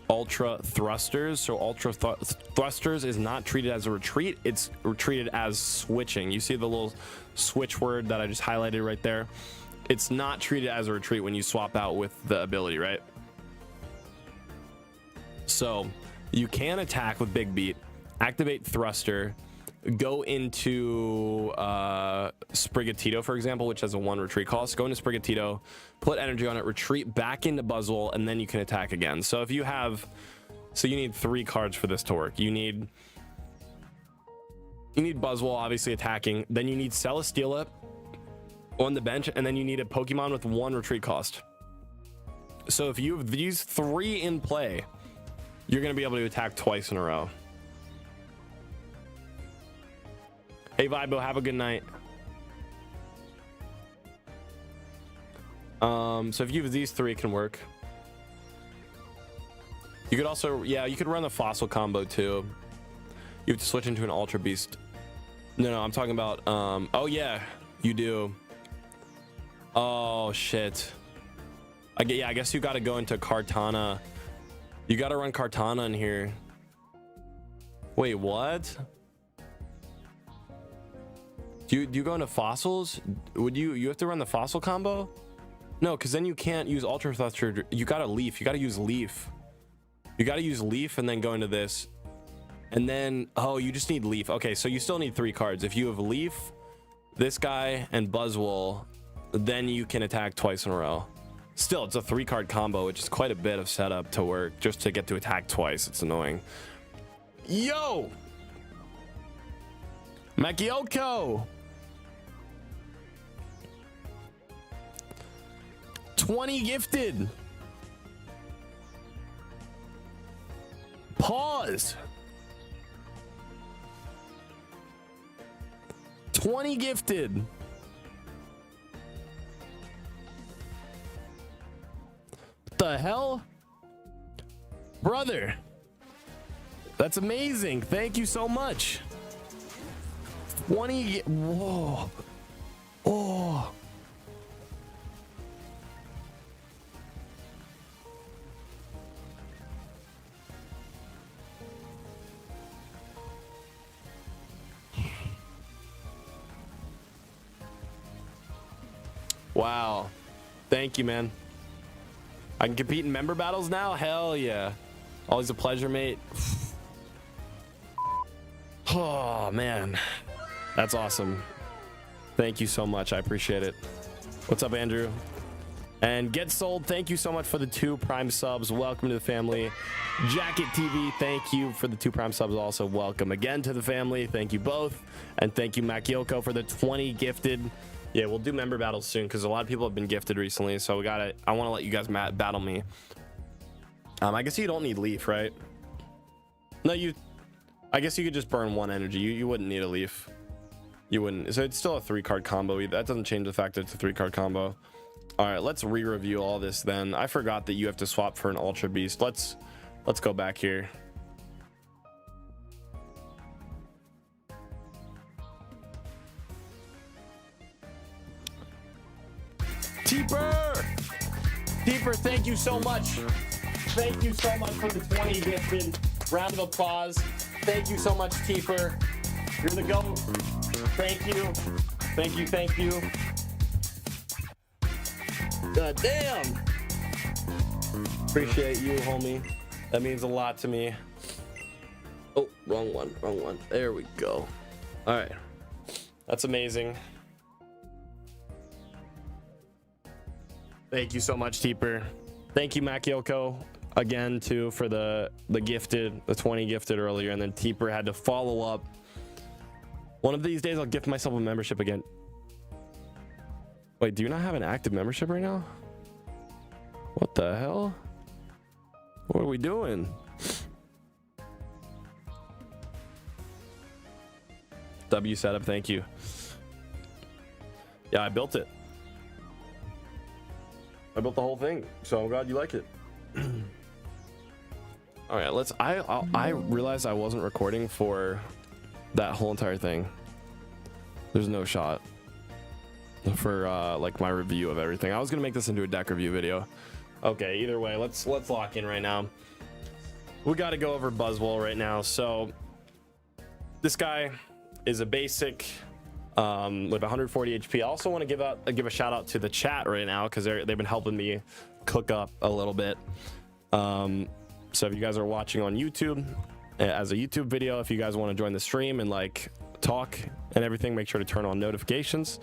Thrusters. So Ultra Thrusters is not treated as a retreat. It's treated as switching. You see the little switch word that I just highlighted right there? It's not treated as a retreat when you swap out with the ability, right? So you can attack with Big Beat, activate Thruster, go into Sprigatito, for example, which has a 1 retreat cost. Go into Sprigatito, put energy on it, retreat back into Buzzwole, and then you can attack again. So if you have, so you need 3 cards for this to work. You need Buzzwole obviously attacking, then you need Celesteela on the bench, and then you need a Pokemon with 1 retreat cost. So if you have these 3 in play, you're going to be able to attack twice in a row. Hey Vibo, have a good night. So if you have these 3, it can work. You could also, yeah, you could run the fossil combo too. You have to switch into an Ultra Beast. No, I'm talking about oh yeah, you do. Oh shit. I guess you got to go into Kartana. You got to run Kartana in here. Wait, what? Do you go into fossils? Would you have to run the fossil combo? No, because then you can't use Ultra Thruster. You got to leaf. You got to use leaf. You got to use leaf and then go into this. And then, oh, you just need leaf. Okay, so you still need 3 cards. If you have leaf, this guy, and Buzzwole, then you can attack twice in a row. Still, it's a 3-card combo, which is quite a bit of setup to work just to get to attack twice. It's annoying. Yo! Makioko! 20 gifted. Pause. 20 gifted. What the hell? Brother. That's amazing. Thank you so much. 20. Whoa. Oh. Wow. Thank you, man. I can compete in member battles now? Hell yeah. Always a pleasure, mate. Oh, man. That's awesome. Thank you so much. I appreciate it. What's up, Andrew? And Get Sold, thank you so much for the 2 Prime subs. Welcome to the family. Jacket TV, thank you for the 2 Prime subs. Also, welcome again to the family. Thank you both. And thank you, Makioko, for the 20 gifted. Yeah, we'll do member battles soon because a lot of people have been gifted recently. So I want to let you guys battle me. I guess you don't need Leaf, right? No, I guess you could just burn 1 energy. You wouldn't need a Leaf. You wouldn't. So it's still a 3-card combo. That doesn't change the fact that it's a 3-card combo. All right, let's re-review all this then. I forgot that you have to swap for an Ultra Beast. Let's go back here. Teeper, thank you so much. Thank you so much for the 20 gifted. Round of applause. Thank you so much, Teeper. You're the GOAT. Thank you. Thank you. God damn. Appreciate you, homie. That means a lot to me. Oh, wrong one. There we go. All right. That's amazing. Thank you so much, Teeper. Thank you, Makioko, again, too, for the 20 gifted earlier. And then Teeper had to follow up. One of these days, I'll gift myself a membership again. Wait, do you not have an active membership right now? What the hell? What are we doing? W setup, thank you. Yeah, I built it. I built the whole thing, so I'm glad you like it. All right, I realized I wasn't recording for that whole entire thing. There's no shot for like my review of everything. I was gonna make this into a deck review video. Okay, either way, let's lock in right now. We got to go over Buzzwole right now. So this guy is a basic with 140 HP. I also want to give a shout out to the chat right now because they've been helping me cook up a little bit. So if you guys are watching on YouTube as a YouTube video, if you guys want to join the stream and like talk and everything, make sure to turn on notifications.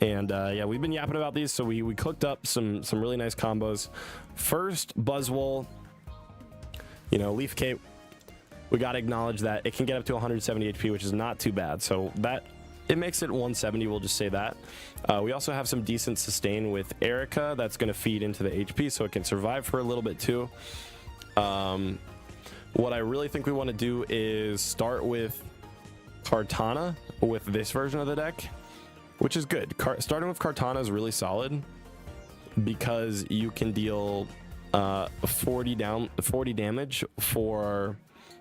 And yeah, we've been yapping about these, so we cooked up some really nice combos. First, Buzzwole, Leaf Cape. We got to acknowledge that it can get up to 170 HP, which is not too bad. So that it makes it 170. We'll just say that. We also have some decent sustain with Erica that's going to feed into the HP, so it can survive for a little bit too. What I really think we want to do is start with Kartana with this version of the deck, which is good. Starting with Kartana is really solid because you can deal 40 damage for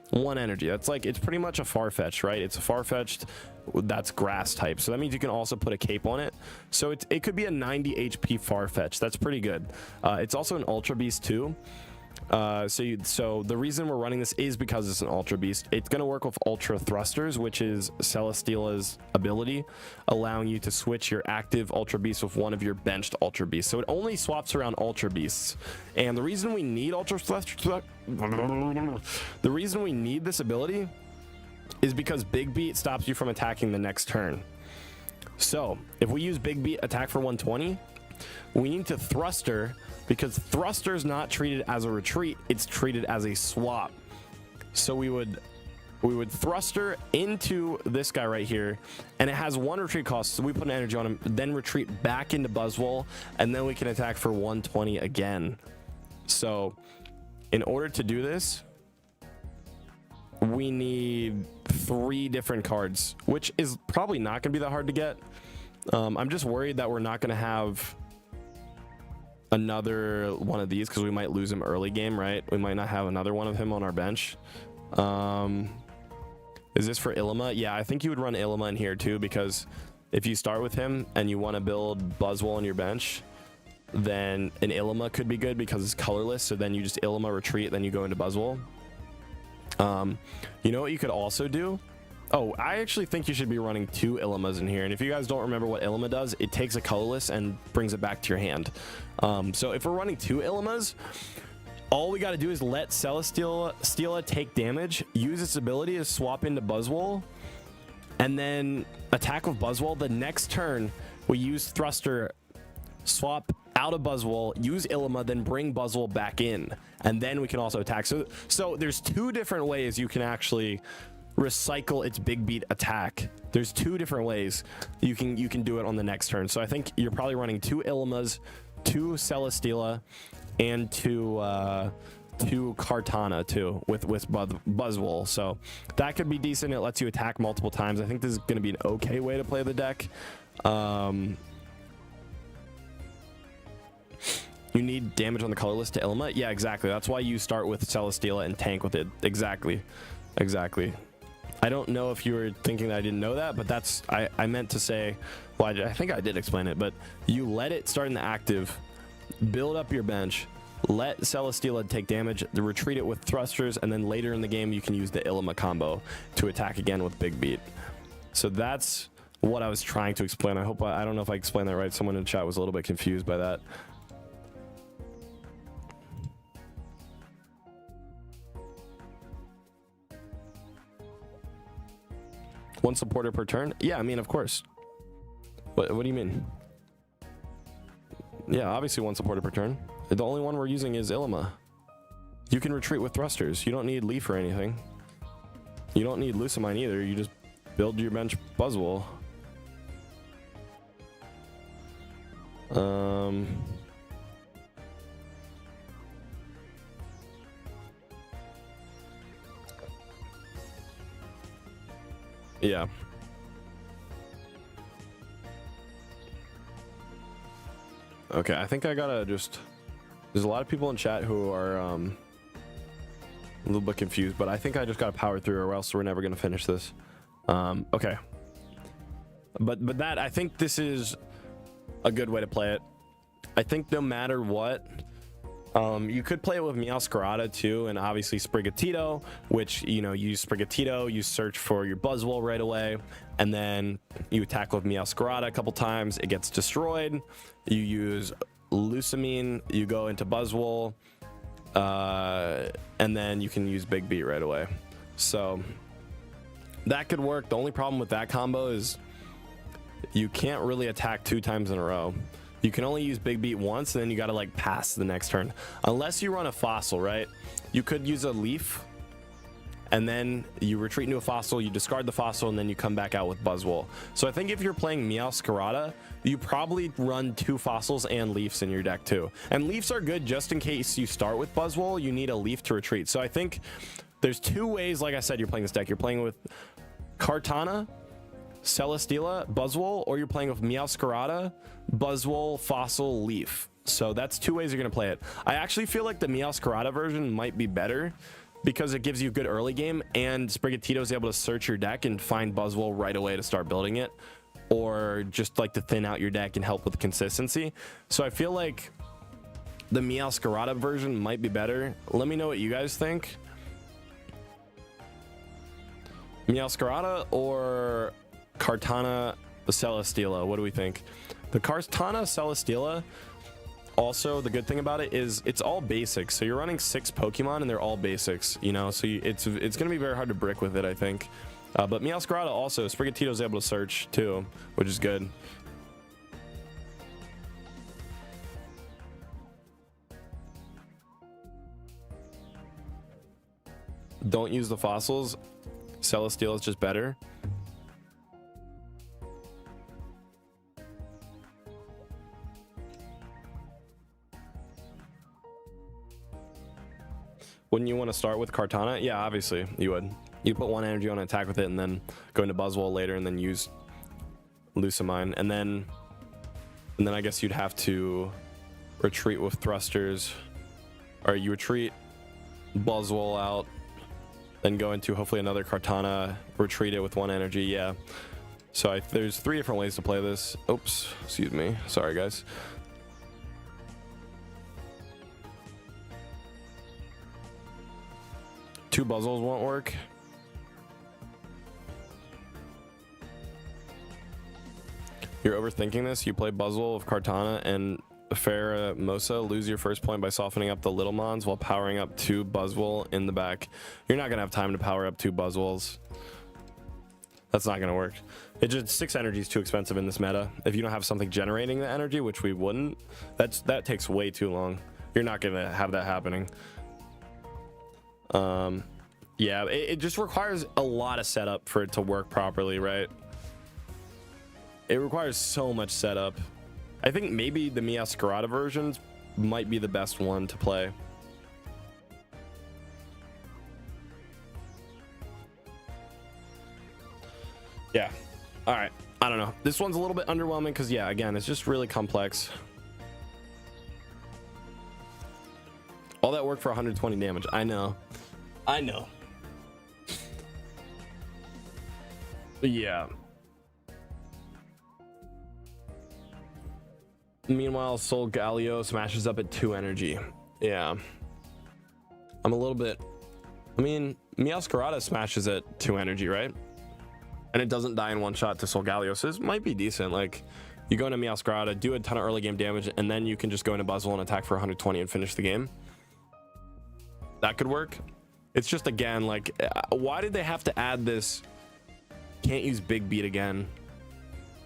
1 energy. That's like, it's pretty much a Farfetch, right? It's a Farfetched that's grass type, so that means you can also put a cape on it, so it could be a 90 HP Farfetch. That's pretty good. It's also an Ultra Beast too. So the reason we're running this is because it's an Ultra Beast. It's going to work with Ultra Thrusters, which is Celesteela's ability, allowing you to switch your active Ultra Beast with one of your benched Ultra Beasts. So it only swaps around Ultra Beasts. And the reason we need the reason we need this ability is because Big Beat stops you from attacking the next turn. So if we use Big Beat attack for 120, we need to Thruster, because Thruster is not treated as a retreat, it's treated as a swap. So we would Thruster into this guy right here, and it has 1 retreat cost, so we put an energy on him, then retreat back into Buzzwole, and then we can attack for 120 again. So in order to do this, we need 3 different cards, which is probably not going to be that hard to get. I'm just worried that we're not going to have another one of these because we might lose him early game, right? We might not have another one of him on our bench. Is this for Ilima? Yeah, I think you would run Ilima in here too, because if you start with him and you want to build Buzzwole on your bench, then an Ilima could be good because it's colorless. So then you just Ilima retreat, then you go into Buzzwole. You know what you could also do? Oh, I actually think you should be running 2 Ilimas in here. And if you guys don't remember what Ilima does, it takes a colorless and brings it back to your hand. So if we're running 2 Ilimas, all we got to do is let Celesteela take damage, use its ability to swap into Buzzwole, and then attack with Buzzwole. The next turn, we use Thruster, swap out of Buzzwole, use Ilima, then bring Buzzwole back in, and then we can also attack. So there's 2 different ways you can actually recycle its big beat attack. There's 2 different ways you can do it on the next turn. So I think you're probably running 2 Ilimas, 2 Celesteela, and 2 Kartana too with Buzzwole. So that could be decent. It lets you attack multiple times. I think this is going to be an okay way to play the deck. You need damage on the colorless to Ilima. Yeah, exactly. That's why you start with Celesteela and tank with it. Exactly. I don't know if you were thinking that I didn't know that, but that's I meant to say, well, I think I did explain it, but you let it start in the active, build up your bench, let Celesteela take damage, retreat it with thrusters, and then later in the game you can use the Ilima combo to attack again with big beat. So that's what I was trying to explain. I don't know if I explained that right. Someone in the chat was a little bit confused by that. One supporter per turn? Yeah, I mean, of course. What do you mean? Yeah, obviously 1 supporter per turn. The only one we're using is Ilima. You can retreat with thrusters. You don't need Leaf or anything. You don't need Lucamine either. You just build your bench Buzzwole. Yeah. Okay, I think I gotta just... There's a lot of people in chat who are a little bit confused, but I think I just gotta power through or else we're never gonna finish this. Okay. But that, I think this is a good way to play it. I think no matter what, you could play it with Meowscarada too, and obviously Sprigatito, which, you know, you use Sprigatito, you search for your Buzzwole right away, and then you attack with Meowscarada a couple times, it gets destroyed. You use Lucamine, you go into Buzzwole, and then you can use Big Beat right away. So that could work. The only problem with that combo is you can't really attack 2 times in a row. You can only use Big Beat once, and then you got to like pass the next turn. Unless you run a fossil, right? You could use a Leaf, and then you retreat into a fossil, you discard the fossil, and then you come back out with Buzzwole. So I think if you're playing Meowscarada, you probably run 2 fossils and Leafs in your deck too. And Leafs are good just in case you start with Buzzwole, you need a Leaf to retreat. So I think there's 2 ways, like I said, you're playing this deck. You're playing with Kartana, Celesteela, Buzzwole, or you're playing with Meowscarada, Buzzwole, Fossil, Leaf. So that's 2 ways you're going to play it. I actually feel like the Meowscarada version might be better because it gives you a good early game, and Sprigatito is able to search your deck and find Buzzwole right away to start building it, or just like to thin out your deck and help with consistency. So I feel like the Meowscarada version might be better. Let me know what you guys think. Meowscarada or Kartana Celesteela? What do we think? The Kartana Celesteela, also the good thing about it is it's all basics. So you're running 6 Pokemon and they're all basics, you know, so it's gonna be very hard to brick with it, I think. But Meowscarada also, Sprigatito's able to search too, which is good. Don't use the fossils. Celesteela is just better. Wouldn't you want to start with Kartana? Yeah, obviously you would. You put 1 energy on an attack with it and then go into Buzzwole later and then use Lucamine. And then I guess you'd have to retreat with thrusters. Or you retreat Buzzwole out, then go into hopefully another Kartana, retreat it with 1 energy. Yeah. So there's 3 different ways to play this. Oops, excuse me. Sorry, guys. Two Buzzwoles won't work. You're overthinking this. You play Buzzwole of Kartana and Pheromosa, lose your first point by softening up the little mons while powering up 2 Buzzwole in the back. You're not gonna have time to power up 2 Buzzwoles. That's not gonna work. It just 6 energy is too expensive in this meta. If you don't have something generating the energy, which we wouldn't, that takes way too long. You're not gonna have that happening. Yeah, it just requires a lot of setup for it to work properly, right? It requires so much setup. I think maybe the Meowscarada versions might be the best one to play. Yeah. All right. I don't know. This one's a little bit underwhelming because, yeah, again, it's just really complex. All that work for 120 damage. I know. I know. Yeah. Meanwhile, Soul Galio smashes up at 2 energy. Yeah. I'm a little bit... I mean, Meowscarada smashes at 2 energy, right? And it doesn't die in one shot to Soul Galio, so this might be decent. Like, you go into Meowscarada, do a ton of early game damage, and then you can just go into Buzzwole and attack for 120 and finish the game. That could work. It's just, again, like, why did they have to add this? Can't use Big Beat again.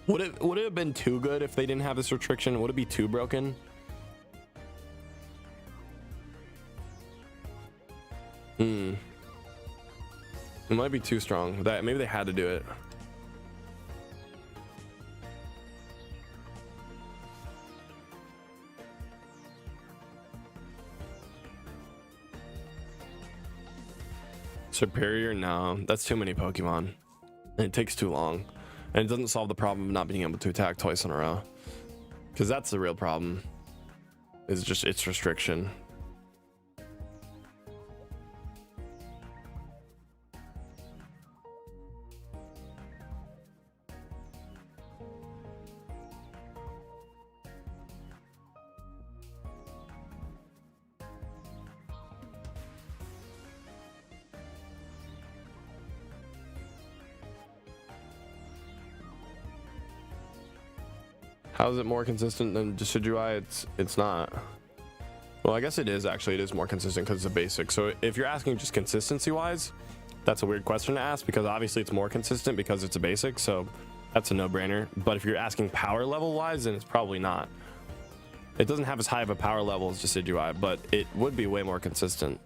Would it have been too good if they didn't have this restriction? Would it be too broken? It might be too strong. That maybe they had to do it. Superior? No, that's too many Pokemon. And it takes too long. And it doesn't solve the problem of not being able to attack twice in a row. Because that's the real problem. It's just its restriction. How is it more consistent than Decidueye? It's not. Well, I guess it is actually. It is more consistent because it's a basic. So if you're asking just consistency wise, that's a weird question to ask because obviously it's more consistent because it's a basic. So that's a no-brainer. But if you're asking power level wise, then it's probably not. It doesn't have as high of a power level as Decidueye, but it would be way more consistent.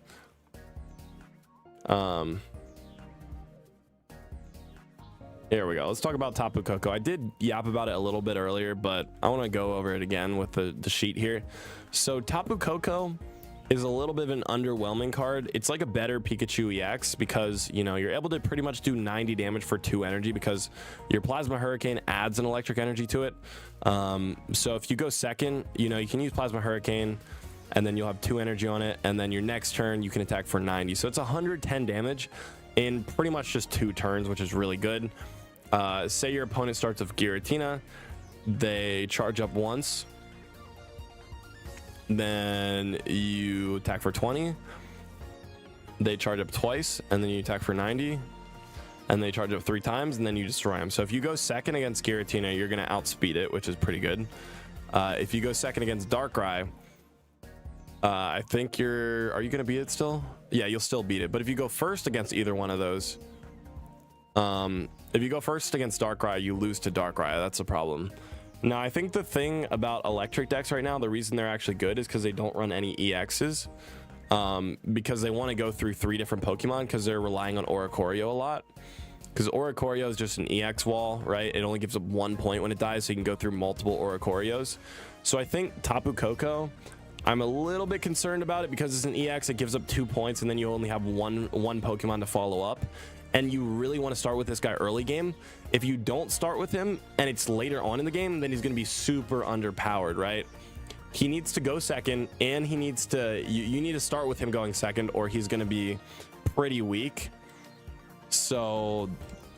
Here we go. Let's talk about Tapu Koko. I did yap about it a little bit earlier, but I want to go over it again with the sheet here. So Tapu Koko is a little bit of an underwhelming card. It's like a better Pikachu EX because, you know, you're able to pretty much do 90 damage for 2 energy because your Plasma Hurricane adds an electric energy to it. So if you go second, you know, you can use Plasma Hurricane and then you'll have 2 energy on it. And then your next turn, you can attack for 90. So it's 110 damage in pretty much just 2 turns, which is really good. Say your opponent starts with Giratina, they charge up once, then you attack for 20, they charge up twice, and then you attack for 90, and they charge up 3 times, and then you destroy them. So if you go second against Giratina, you're going to outspeed it, which is pretty good. If you go second against Darkrai, I think are you going to beat it still? Yeah, you'll still beat it. But if you go first against either one of those, if you go first against Darkrai, you lose to Darkrai. That's a problem. Now, I think the thing about electric decks right now, the reason they're actually good is because they don't run any EXs. Because they want to go through 3 different Pokemon because they're relying on Oricorio a lot. Because Oricorio is just an EX wall, right? It only gives up 1 point when it dies, so you can go through multiple Oricorios. So I think Tapu Koko, I'm a little bit concerned about it because it's an EX. It gives up 2 points, and then you only have one Pokemon to follow up. And you really want to start with this guy early game. If you don't start with him and it's later on in the game, then he's going to be super underpowered, right? He needs to go second, and he needs to you need to start with him going second, or he's going to be pretty weak. So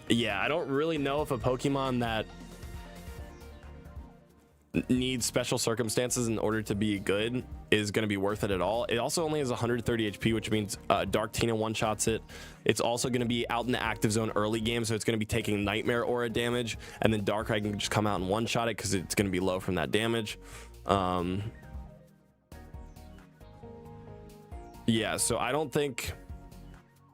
yeah, I don't really know if a Pokemon that needs special circumstances in order to be good is going to be worth it at all. It also only has 130 HP, which means Dark Tina one-shots it. It's also going to be out in the active zone early game, so it's going to be taking Nightmare Aura damage, and then Darkrai can just come out and one-shot it because it's going to be low from that damage. Yeah, so I don't think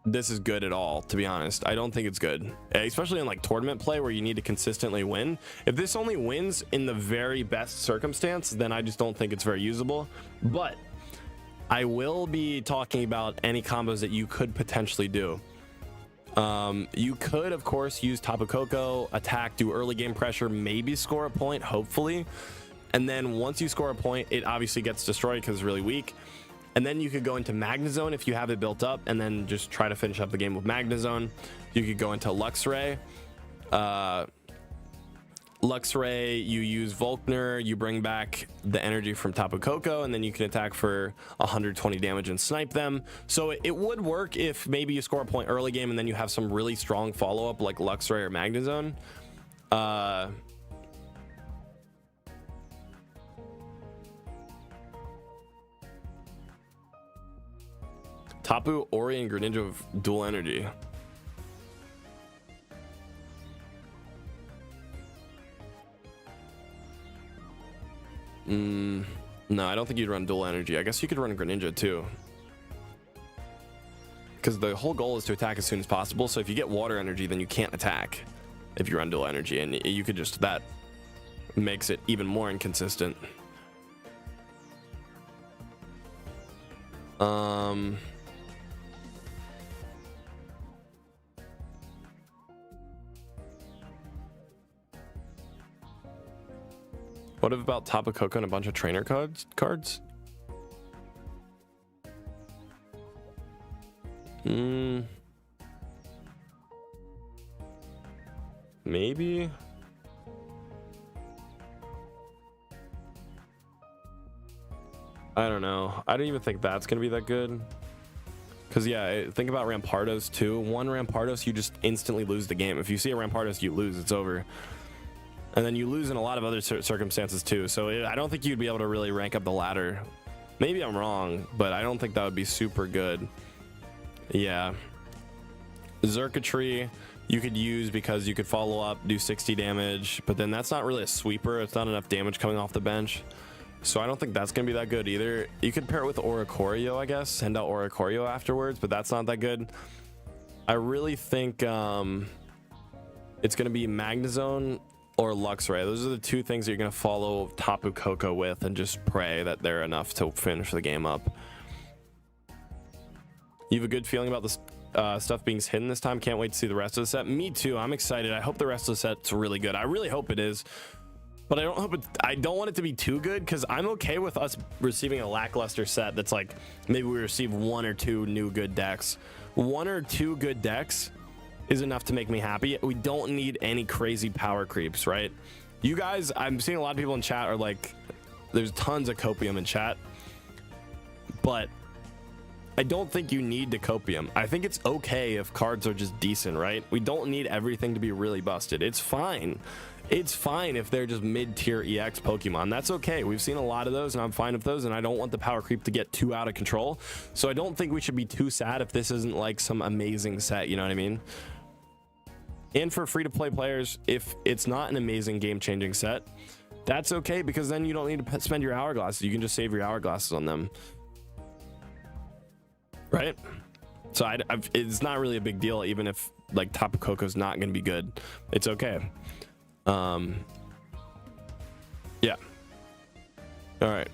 this is good at all, to be honest. I don't think it's good, especially in like tournament play where you need to consistently win. If this only wins in the very best circumstance, then I just don't think it's very usable. But I will be talking about any combos that you could potentially do. You could, of course, use Tapu Koko, attack, do early game pressure, maybe score a point, hopefully. And then once you score a point, it obviously gets destroyed because it's really weak. And then you could go into Magnezone if you have it built up, and then just try to finish up the game with Magnezone. You could go into Luxray. Luxray, you use Volkner, you bring back the energy from Tapu Koko, and then you can attack for 120 damage and snipe them. So it would work if maybe you score a point early game and then you have some really strong follow-up like Luxray or Magnezone. Tapu, Ori, and Greninja with dual energy. No, I don't think you'd run dual energy. I guess you could run Greninja too, because the whole goal is to attack as soon as possible. So if you get water energy, then you can't attack if you run dual energy, and you could just, that makes it even more inconsistent. What about Tapu Koko and a bunch of trainer cards? Maybe. I don't know. I don't even think that's gonna be that good. Because yeah, think about Rampardos too. One Rampardos, you just instantly lose the game. If you see a Rampardos, you lose. It's over. And then you lose in a lot of other circumstances too. So I don't think you'd be able to really rank up the ladder. Maybe I'm wrong, but I don't think that would be super good. Yeah. Xurkitree you could use because you could follow up, do 60 damage, but then that's not really a sweeper. It's not enough damage coming off the bench. So I don't think that's going to be that good either. You could pair it with Oricorio, I guess. Send out Oricorio afterwards, but that's not that good. I really think it's going to be Magnezone or Luxray. Those are the two things that you're going to follow Tapu Koko with, and just pray that they're enough to finish the game up. You have a good feeling about this stuff being hidden this time? Can't wait to see the rest of the set. Me too. I'm excited. I hope the rest of the set's really good. I really hope it is, but I don't want it to be too good, because I'm okay with us receiving a lackluster set that's like, maybe we receive one or two new good decks. One or two good decks is enough to make me happy. We don't need any crazy power creeps, right? You guys, I'm seeing a lot of people in chat are like, there's tons of copium in chat, but I don't think you need to copium. I think it's okay if cards are just decent, right? We don't need everything to be really busted. It's fine. It's fine if they're just mid-tier EX Pokemon. That's okay. We've seen a lot of those, and I'm fine with those, and I don't want the power creep to get too out of control. So I don't think we should be too sad if this isn't like some amazing set, you know what I mean? And for free-to-play players, if it's not an amazing game-changing set, that's okay, because then you don't need to spend your hourglasses. You can just save your hourglasses on them, right? So it's not really a big deal, even if like Tapu Koko's not going to be good. It's okay. Yeah. All right.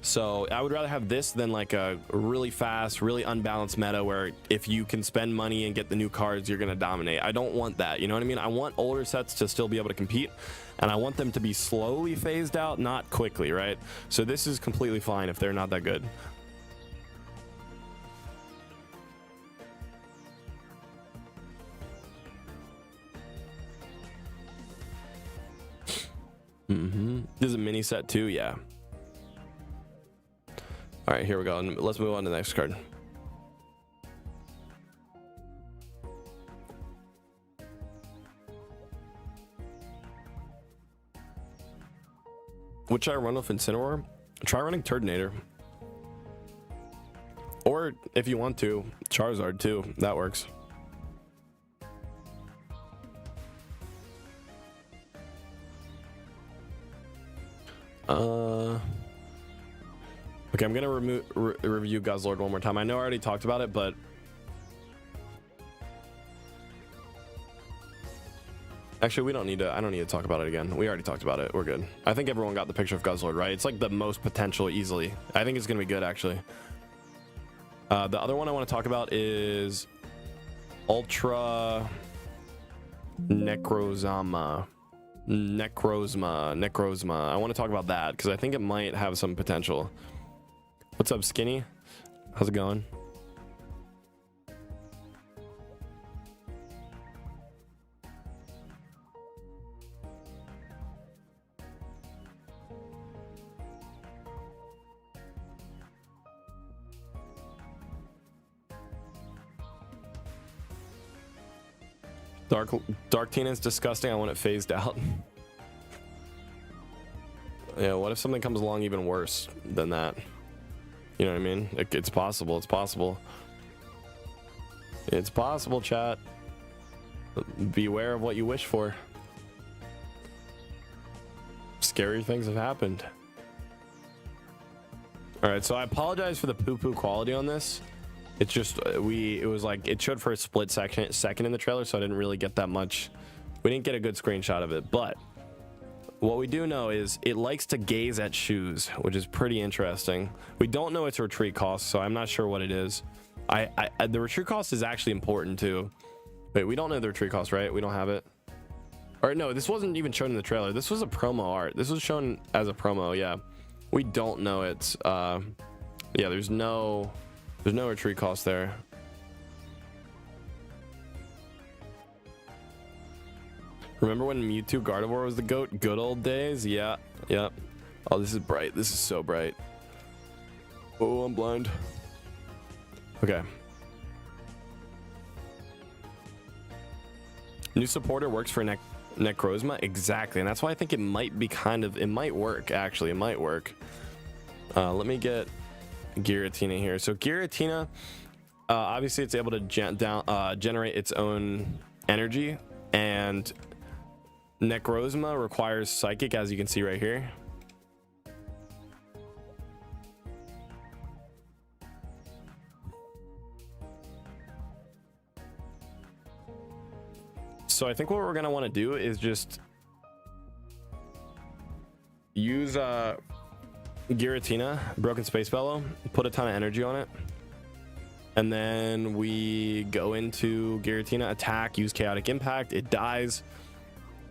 So I would rather have this than like a really fast, really unbalanced meta where if you can spend money and get the new cards, you're going to dominate. I don't want that. You know what I mean? I want older sets to still be able to compete, and I want them to be slowly phased out, not quickly, right? So this is completely fine if they're not that good. This is a mini set too, yeah. All right, here we go, and let's move on to the next card. Which I run with Incineroar. Try running Turtonator. Or if you want to, Charizard too. That works. Okay, I'm gonna review Guzzlord one more time. I know I already talked about it, but actually we don't need to. I don't need to talk about it again. We already talked about it. We're good. I think everyone got the picture of Guzzlord, right? It's like the most potential easily. I think it's gonna be good actually. The other one I want to talk about is Ultra Necrozma. Necrozma. I want to talk about that because I think it might have some potential. What's up, Skinny? How's it going? Dark Tina is disgusting. I want it phased out. Yeah, what if something comes along even worse than that? You know what I mean? It's possible. It's possible. It's possible, chat. Beware of what you wish for. Scary things have happened. All right, so I apologize for the poo-poo quality on this. It's just it was like it showed for a split second in the trailer, so I didn't really get that much. We didn't get a good screenshot of it, but what we do know is it likes to gaze at shoes, which is pretty interesting. We don't know its retreat cost, so I'm not sure what it is. The retreat cost is actually important too. Wait, we don't know the retreat cost, right? We don't have it. Or no, this wasn't even shown in the trailer. This was a promo art. This was shown as a promo. Yeah, we don't know its. Yeah, there's no retreat cost there. Remember when Mewtwo Gardevoir was the GOAT? Good old days. Yeah. Oh, this is bright. This is so bright. Oh, I'm blind. Okay. New supporter works for Necrozma. Exactly. And that's why I think it might be it might work, actually. It might work. Let me get Giratina here. So Giratina, obviously it's able to generate its own energy, and Necrozma requires Psychic, as you can see right here. So I think what we're gonna want to do is just use Giratina, Broken Space Bellow, put a ton of energy on it, and then we go into Giratina, attack, use Chaotic Impact, it dies,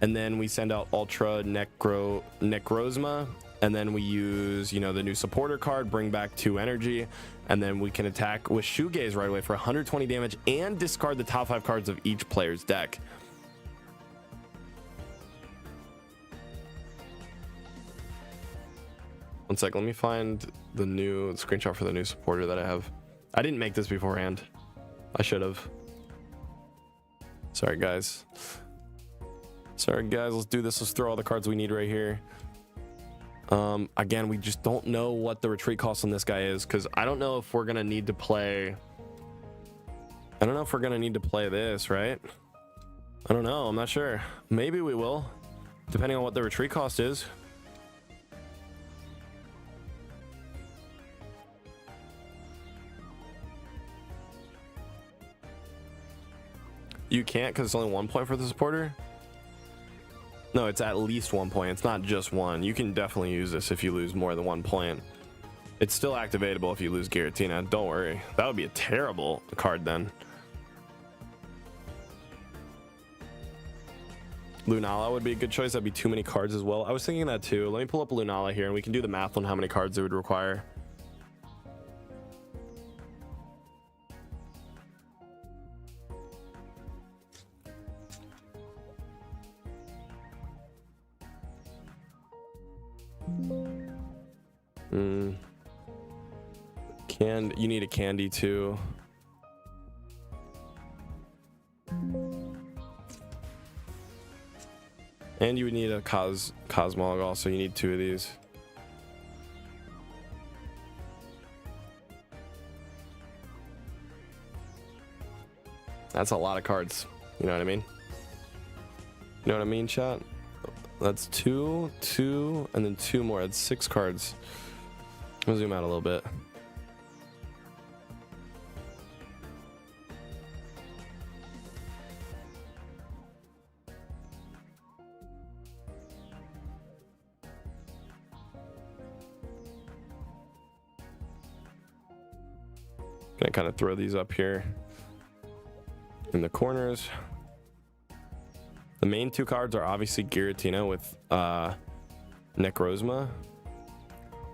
and then we send out Ultra Necrozma, and then we use, you know, the new supporter card, bring back 2 energy, and then we can attack with Shoegaze right away for 120 damage and discard the top 5 cards of each player's deck. One sec, let me find the new screenshot for the new supporter that I have. I didn't make this beforehand. I should have. Sorry, guys. Let's do this. Let's throw all the cards we need right here. Again, we just don't know what the retreat cost on this guy is, because I don't know if we're gonna need to play. I don't know if we're gonna need to play this, right? I don't know. I'm not sure. Maybe we will, depending on what the retreat cost is. You can't because it's only 1 point for the supporter. No, it's at least 1 point. It's not just 1. You can definitely use this if you lose more than 1 point. It's still activatable if you lose Giratina. Don't worry. That would be a terrible card then. Lunala would be a good choice. That'd be too many cards as well. I was thinking that too. Let me pull up Lunala here and we can do the math on how many cards it would require. You need a candy too. And you would need a Cosmog also. You need 2 of these. That's a lot of cards. You know what I mean? You know what I mean, chat? That's 2, 2, and then 2 more. That's 6 cards. I'll zoom out a little bit. Gonna kind of throw these up here in the corners. The main 2 cards are obviously Giratina with Necrozma,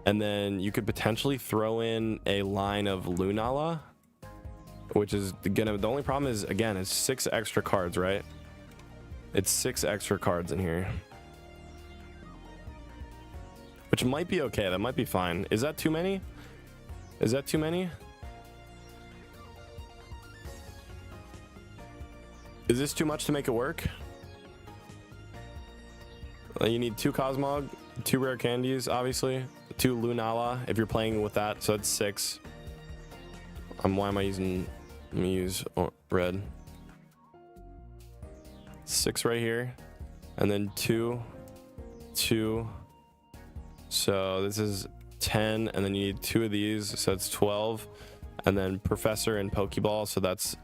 and then you could potentially throw in a line of Lunala, which is gonna, the only problem is, again, it's 6 extra cards, right? It's 6 extra cards in here, which might be okay. That might be fine. Is that too many? Is that too many? Is this too much to make it work? You need 2 Cosmog, 2 rare candies, obviously, 2 Lunala if you're playing with that, so that's 6. Why am I using? Let me use red. 6 right here, and then 2, 2. So this is 10, and then you need 2 of these, so it's 12, and then Professor and Pokeball, so that's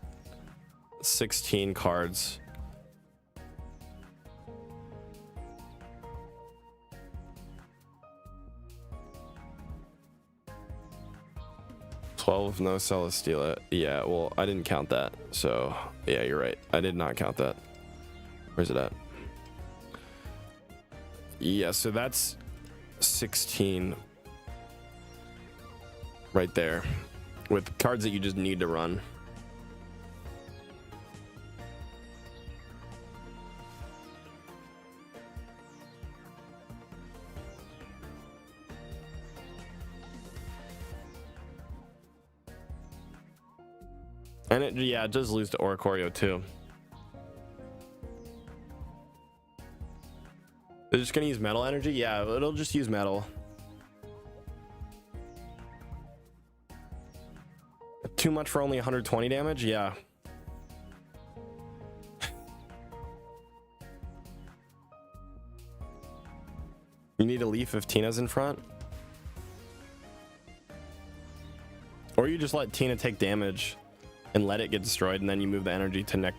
16 cards. No Celesteela. Yeah, well, I didn't count that, so yeah, you're right, I did not count that. Where's it at? Yeah, so that's 16 right there with cards that you just need to run. And it, yeah, it does lose to Oricorio too. They're just gonna use metal energy? Yeah, it'll just use metal. Too much for only 120 damage? Yeah. You need a leaf if Tina's in front? Or you just let Tina take damage and let it get destroyed, and then you move the energy to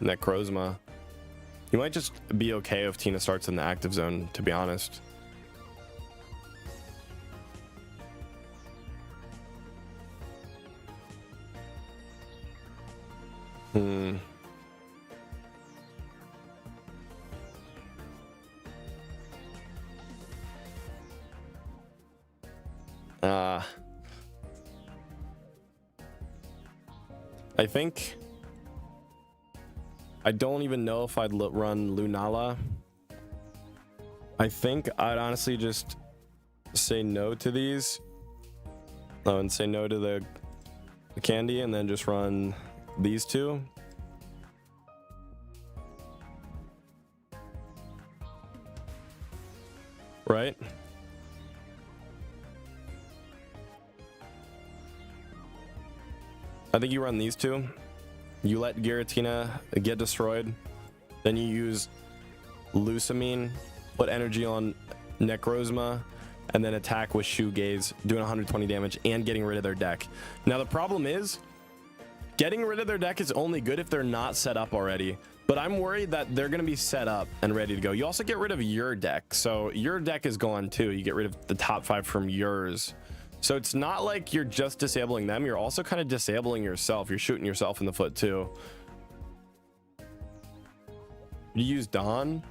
Necrozma. You might just be okay if Tina starts in the active zone, to be honest. I think I don't even know if I'd run Lunala. I think I'd honestly just say no to these. Oh, and say no to the candy, and then just run these 2. Right? I think you run these 2. You let Giratina get destroyed. Then you use Lusamine, put energy on Necrozma, and then attack with Shoegaze, doing 120 damage and getting rid of their deck. Now the problem is, getting rid of their deck is only good if they're not set up already. But I'm worried that they're going to be set up and ready to go. You also get rid of your deck. So your deck is gone too. You get rid of the top 5 from yours. So it's not like you're just disabling them. You're also kind of disabling yourself. You're shooting yourself in the foot too. You use Dawn?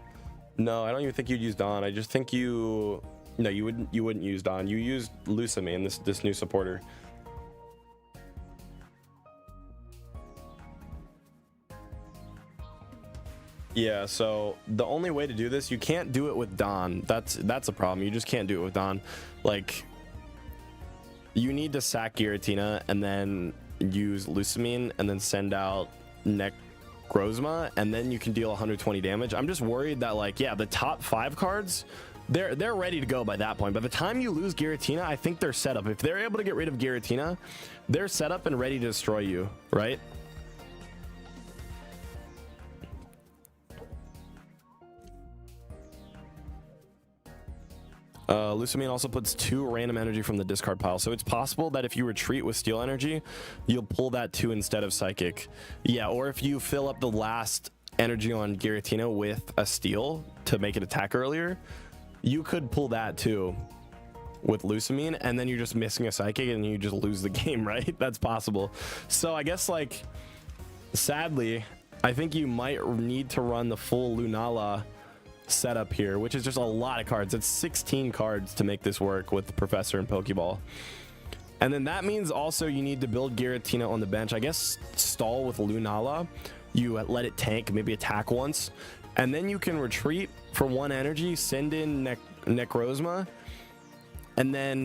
No, I don't even think you'd use Dawn. I just think you... No, you wouldn't use Dawn. You use Lusamine, this new supporter. Yeah, so the only way to do this, you can't do it with Dawn. That's a problem. You just can't do it with Dawn. Like, you need to sack Giratina and then use Lusamine and then send out Necrozma, and then you can deal 120 damage. I'm just worried that, like, yeah, the top 5 cards, they're ready to go by that point. By the time you lose Giratina, I think they're set up. If they're able to get rid of Giratina, they're set up and ready to destroy you, right? Lusamine also puts 2 random energy from the discard pile, so it's possible that if you retreat with steel energy, you'll pull that 2 instead of psychic. Yeah, or if you fill up the last energy on Giratina with a steel to make it attack earlier, you could pull that too with Lusamine, and then you're just missing a psychic and you just lose the game, right? That's possible. So I guess, like, sadly, I think you might need to run the full Lunala setup here, which is just a lot of cards. It's 16 cards to make this work with the Professor and Pokeball. And then that means also you need to build Giratina on the bench. I guess stall with Lunala. You let it tank, maybe attack once, and then you can retreat for 1 energy, send in Necrozma, and then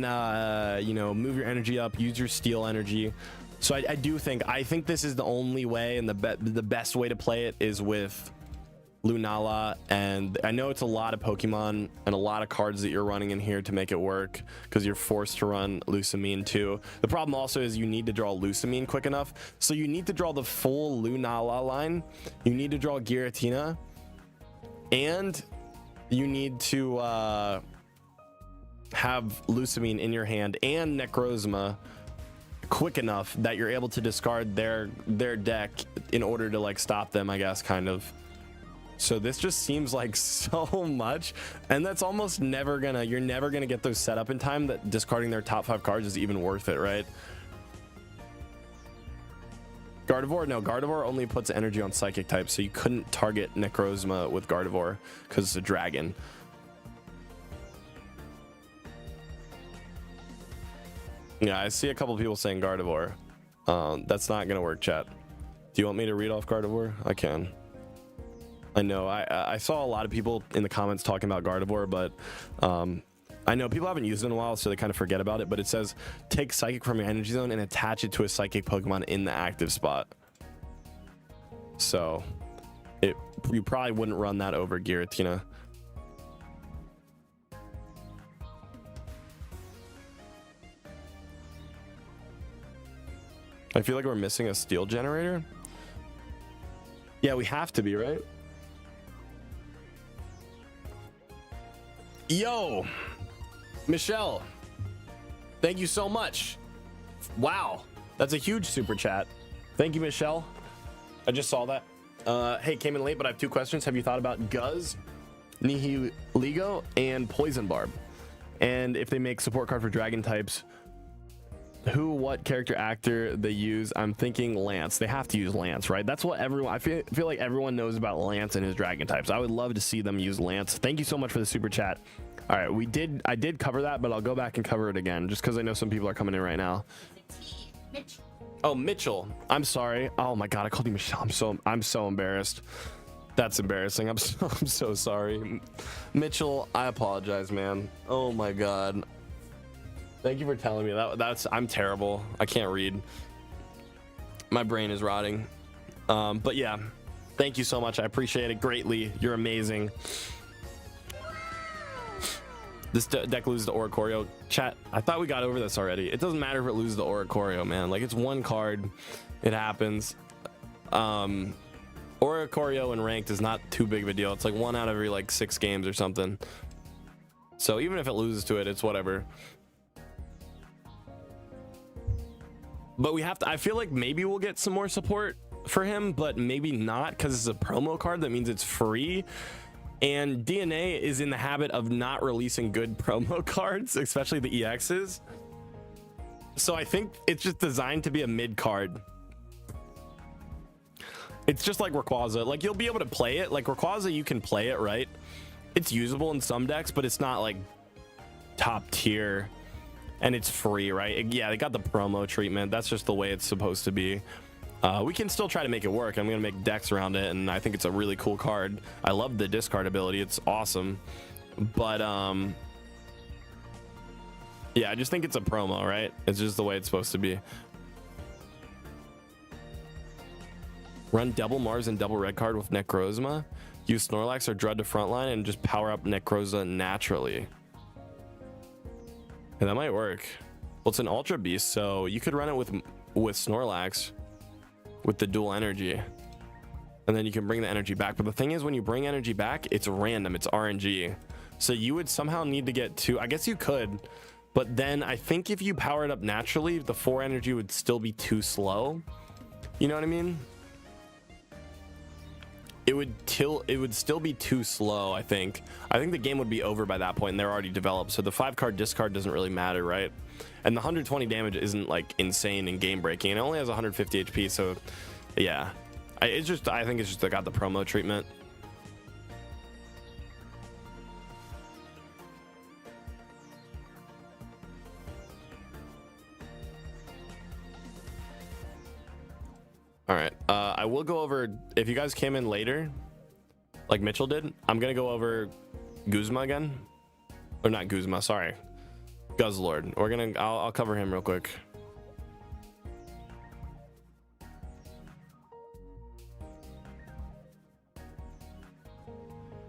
you know, move your energy up, use your steel energy. So I think this is the only way, and the best way to play it is with Lunala. And I know it's a lot of Pokemon and a lot of cards that you're running in here to make it work, because you're forced to run Lusamine too. The problem also is you need to draw Lusamine quick enough, so you need to draw the full Lunala line, you need to draw Giratina, and you need to have Lusamine in your hand and Necrozma quick enough that you're able to discard their deck in order to, like, stop them, I guess, kind of. So this just seems like so much, and that's almost never gonna, you're never gonna get those set up in time that discarding their top 5 cards is even worth it, right? Gardevoir? No, Gardevoir only puts energy on psychic type, so you couldn't target Necrozma with Gardevoir because it's a dragon. Yeah, I see a couple people saying Gardevoir. That's not gonna work, chat. Do you want me to read off Gardevoir? I can. I know I saw a lot of people in the comments talking about Gardevoir, but I know people haven't used it in a while, so they kind of forget about it. But it says take psychic from your energy zone and attach it to a psychic Pokemon in the active spot. So you probably wouldn't run that over Giratina. I feel like we're missing a steel generator. Yeah, we have to be, right? Yo, Michelle, thank you so much. Wow, that's a huge super chat. Thank you, Michelle. I just saw that. Hey, came in late, but I have 2 questions. Have you thought about Guzz, Nihiligo, and Poison Barb? And if they make support card for dragon types, who, what character, actor they use? I'm thinking Lance. They have to use Lance, right? That's what everyone, I feel like everyone knows about Lance and his dragon types. I would love to see them use Lance. Thank you so much for the super chat. All right, I did cover that, but I'll go back and cover it again just because I know some people are coming in right now. Mitchell. Oh, Mitchell. I'm sorry. Oh my god, I called you Michelle. I'm so embarrassed. That's embarrassing. I'm so sorry. Mitchell, I apologize, man. Oh my god. Thank you for telling me that. I'm terrible. I can't read. My brain is rotting. But yeah, thank you so much. I appreciate it greatly. You're amazing. This deck loses to Oricorio. Chat, I thought we got over this already. It doesn't matter if it loses to Oricorio, man. Like, it's 1 card. It happens. Oricorio in ranked is not too big of a deal. It's like 1 out of every, like, 6 games or something. So even if it loses to it, it's whatever. But we have to, I feel like maybe we'll get some more support for him, but maybe not, because it's a promo card. That means it's free, and DNA is in the habit of not releasing good promo cards, especially the EXs. So I think it's just designed to be a mid card. It's just like Rayquaza. Like, you'll be able to play it. Like Rayquaza, you can play it, right? It's usable in some decks, but it's not like top tier. And it's free, right? Yeah, they got the promo treatment. That's just the way it's supposed to be. We can still try to make it work. I'm gonna make decks around it, and I think it's a really cool card. I love the discard ability. It's awesome. But yeah, I just think it's a promo, right? It's just the way it's supposed to be. Run double Mars and double red card with Necrozma. Use Snorlax or Drud to frontline and just power up Necrozma naturally. Yeah, that might work. Well, it's an Ultra Beast, so you could run it with Snorlax with the dual energy, and then you can bring the energy back. But the thing is, when you bring energy back, it's random. It's RNG. So you would somehow need to get 2. I guess you could, but then I think if you power it up naturally, the 4 energy would still be too slow. You know what I mean? It would still be too slow. I think the game would be over by that point, and they're already developed. So the 5-card discard doesn't really matter, right? And the 120 damage isn't like insane and game breaking. It only has 150 HP. So yeah, I think it's just I got the promo treatment. All right, I will go over, if you guys came in later, like Mitchell did, I'm gonna go over Guzma again, or not Guzma, sorry, Guzzlord. I'll cover him real quick.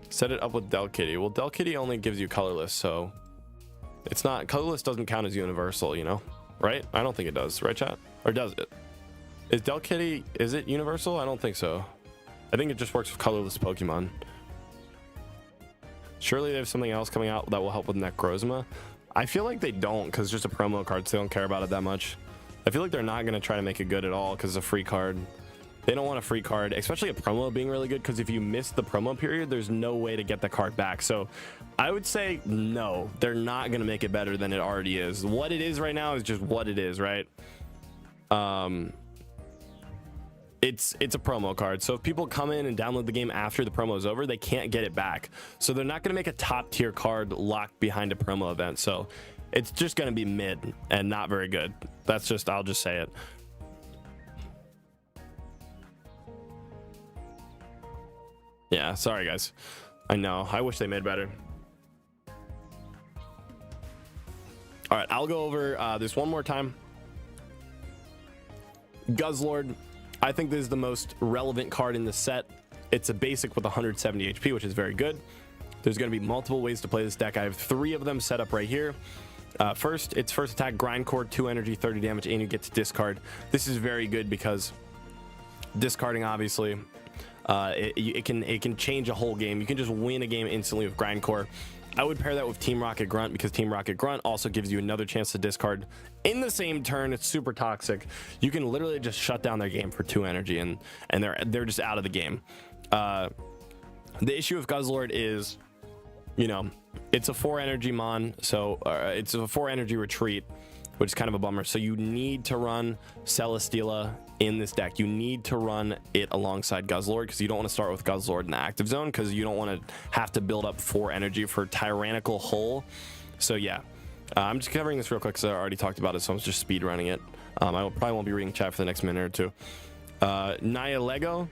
Set it up with Delkitty. Well, Delkitty only gives you colorless, so it's not, colorless doesn't count as universal, you know, right? I don't think it does, right, chat? Or does it? Is Delkitty, is it universal? I don't think so. I think it just works with colorless Pokemon. Surely there's something else coming out that will help with Necrozma. I feel like they don't, because it's just a promo card, so they don't care about it that much. I feel like they're not going to try to make it good at all because it's a free card. They don't want a free card, especially a promo being really good, because if you miss the promo period, there's no way to get the card back. So I would say no, they're not going to make it better than it already is. What it is right now is just what it is, right? It's a promo card, so if people come in and download the game after the promo is over, they can't get it back. So they're not going to make a top tier card locked behind a promo event. So it's just going to be mid and not very good. That's just, I'll just say it. Yeah, sorry guys. I know, I wish they made better. All right, I'll go over this one more time. Guzzlord. I think this is the most relevant card in the set. It's a basic with 170 HP, which is very good. There's going to be multiple ways to play this deck. I have 3 of them set up right here. First, its first attack, Grindcore, 2 energy, 30 damage, and you get to discard. This is very good because discarding, obviously, it can change a whole game. You can just win a game instantly with Grindcore. I would pair that with Team Rocket Grunt, because Team Rocket Grunt also gives you another chance to discard in the same turn. It's super toxic. You can literally just shut down their game for 2 energy, and they're just out of the game. The issue with Guzzlord is, you know, it's a 4 energy mon, so it's a 4 energy retreat, which is kind of a bummer. So you need to run Celesteela in this deck. You need to run it alongside Guzzlord, because you don't want to start with Guzzlord in the active zone, because you don't want to have to build up 4 energy for Tyrannical Hole. So yeah, I'm just covering this real quick because I already talked about it, so I'm just speed running it. I probably won't be reading chat for the next minute or two. Naya Lego,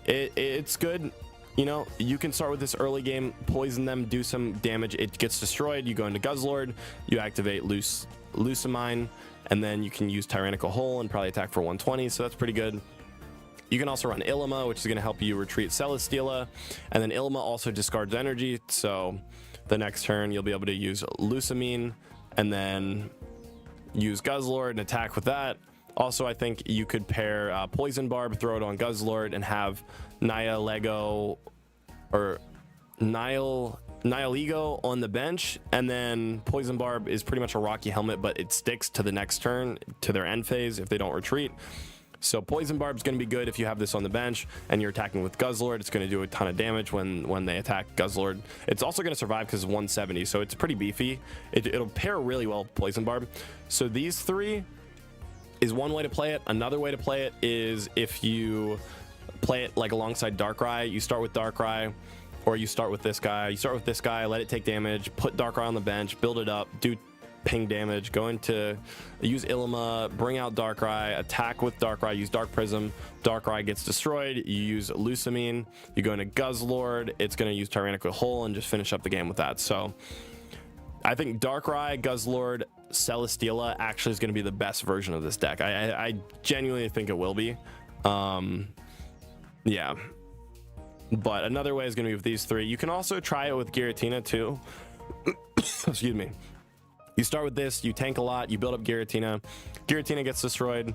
it's good. You know, you can start with this early game, poison them, do some damage. It gets destroyed. You go into Guzzlord, you activate Lucamine, and then you can use Tyrannical Hole and probably attack for 120. So that's pretty good. You can also run Ilima, which is going to help you retreat Celesteela, and then Ilima also discards energy. So the next turn you'll be able to use Lucamine and then use Guzzlord and attack with that. Also, I think you could pair Poison Barb, throw it on Guzzlord, and have Naya Lego or Nihilego on the bench, and then Poison Barb is pretty much a Rocky Helmet, but it sticks to the next turn, to their end phase if they don't retreat. So Poison Barb's going to be good if you have this on the bench and you're attacking with Guzzlord. It's going to do a ton of damage when they attack Guzzlord. It's also going to survive because it's 170, so it's pretty beefy. It'll pair really well with Poison Barb. So these 3 is one way to play it. Another way to play it is if you play it like alongside Darkrai. You start with Darkrai, or you start with this guy. You start with this guy, let it take damage, put Darkrai on the bench, build it up, do ping damage, go into use Ilima, bring out Darkrai, attack with Darkrai, use Dark Prism, Darkrai gets destroyed, you use Lucamine, you go into Guzzlord, it's going to use Tyrannical Hole and just finish up the game with that. So I think Darkrai, Guzzlord, Celesteela actually is going to be the best version of this deck. I genuinely think it will be. Yeah, but another way is going to be with these 3. You can also try it with Giratina too. Excuse me. You start with this, you tank a lot, you build up Giratina. Giratina gets destroyed,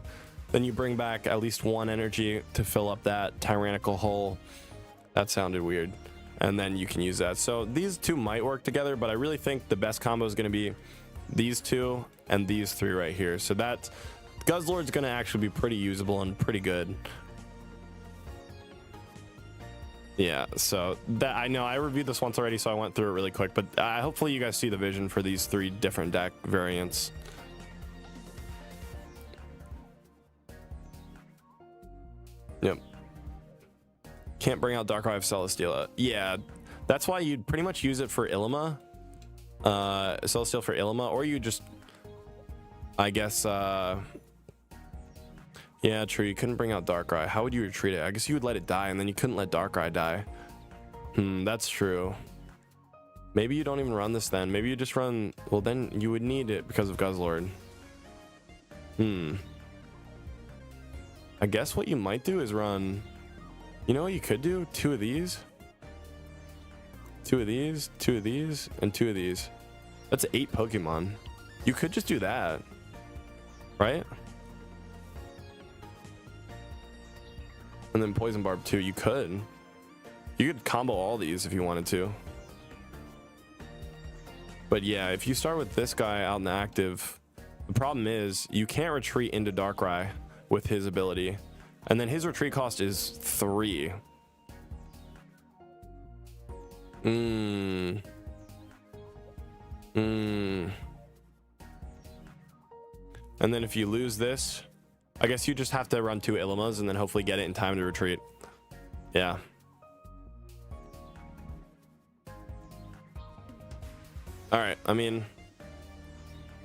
then you bring back at least 1 energy to fill up that Tyrannical Hole. That sounded weird. and then you can use that. So these two might work together, but I really think the best combo is going to be these two and these three right here. So that Guzzlord's going to actually be pretty usable and pretty good. Yeah, so that I know I reviewed this once already, so I went through it really quick, but hopefully you guys see the vision for these three different deck variants. Yep. Can't bring out Darkrai of Celesteela. Yeah, that's why you'd pretty much use it for Ilima. Celesteela for Ilima, or you just, I guess, yeah, true. You couldn't bring out Darkrai. How would you retreat it? I guess you would let it die, and then you couldn't let Darkrai die. That's true. Maybe you don't even run this then. Maybe you just run... Well, then you would need it because of Guzzlord. I guess what you might do is run... You know what you could do? 2 of these. 2 of these, 2 of these, and 2 of these. That's 8 Pokemon. You could just do that. Right? And then Poison Barb too. You could combo all these if you wanted to. But yeah, if you start with this guy out in the active, the problem is you can't retreat into Darkrai with his ability. And then his retreat cost is 3. And then if you lose this, I guess you just have to run 2 Ilimas and then hopefully get it in time to retreat. Yeah. All right. I mean,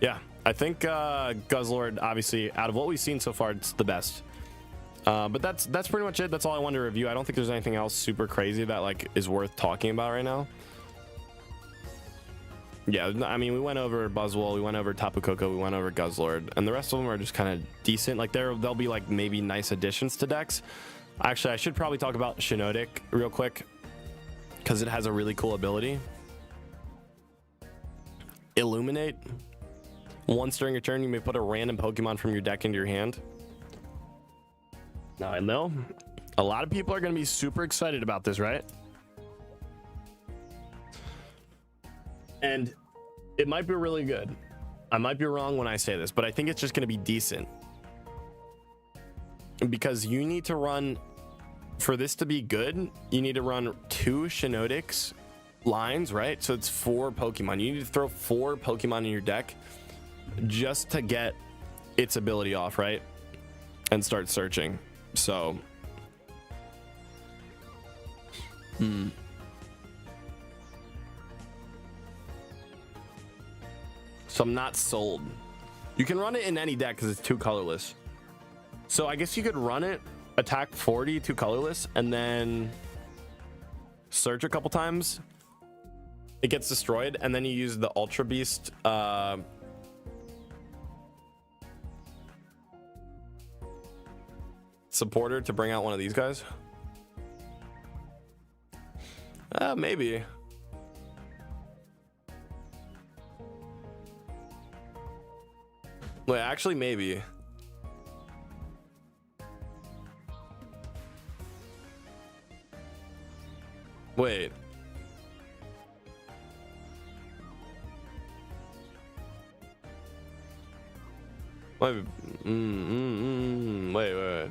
yeah, I think Guzzlord, obviously, out of what we've seen so far, it's the best. But that's pretty much it. That's all I wanted to review. I don't think there's anything else super crazy that like is worth talking about right now. Yeah, I mean, we went over Buzzwole, we went over Tapu Koko, we went over Guzzlord, and the rest of them are just kind of decent. Like they'll be like maybe nice additions to decks. Actually, I should probably talk about Shiinotic real quick because it has a really cool ability. Illuminate. Once during your turn, you may put a random Pokemon from your deck into your hand. Now I know a lot of people are going to be super excited about this, right? And it might be really good. I might be wrong when I say this, but I think it's just going to be decent. Because you need to run, for this to be good, you need to run 2 Shiinotics lines, right? So it's 4 Pokemon. You need to throw 4 Pokemon in your deck just to get its ability off, right? And start searching. So... So I'm not sold. You can run it in any deck because it's 2 colorless. So I guess you could run it, attack 40, 2 colorless, and then search a couple times. It gets destroyed, and then you use the Ultra Beast supporter to bring out one of these guys. Maybe. Wait, actually, maybe. Wait. Wait. Wait.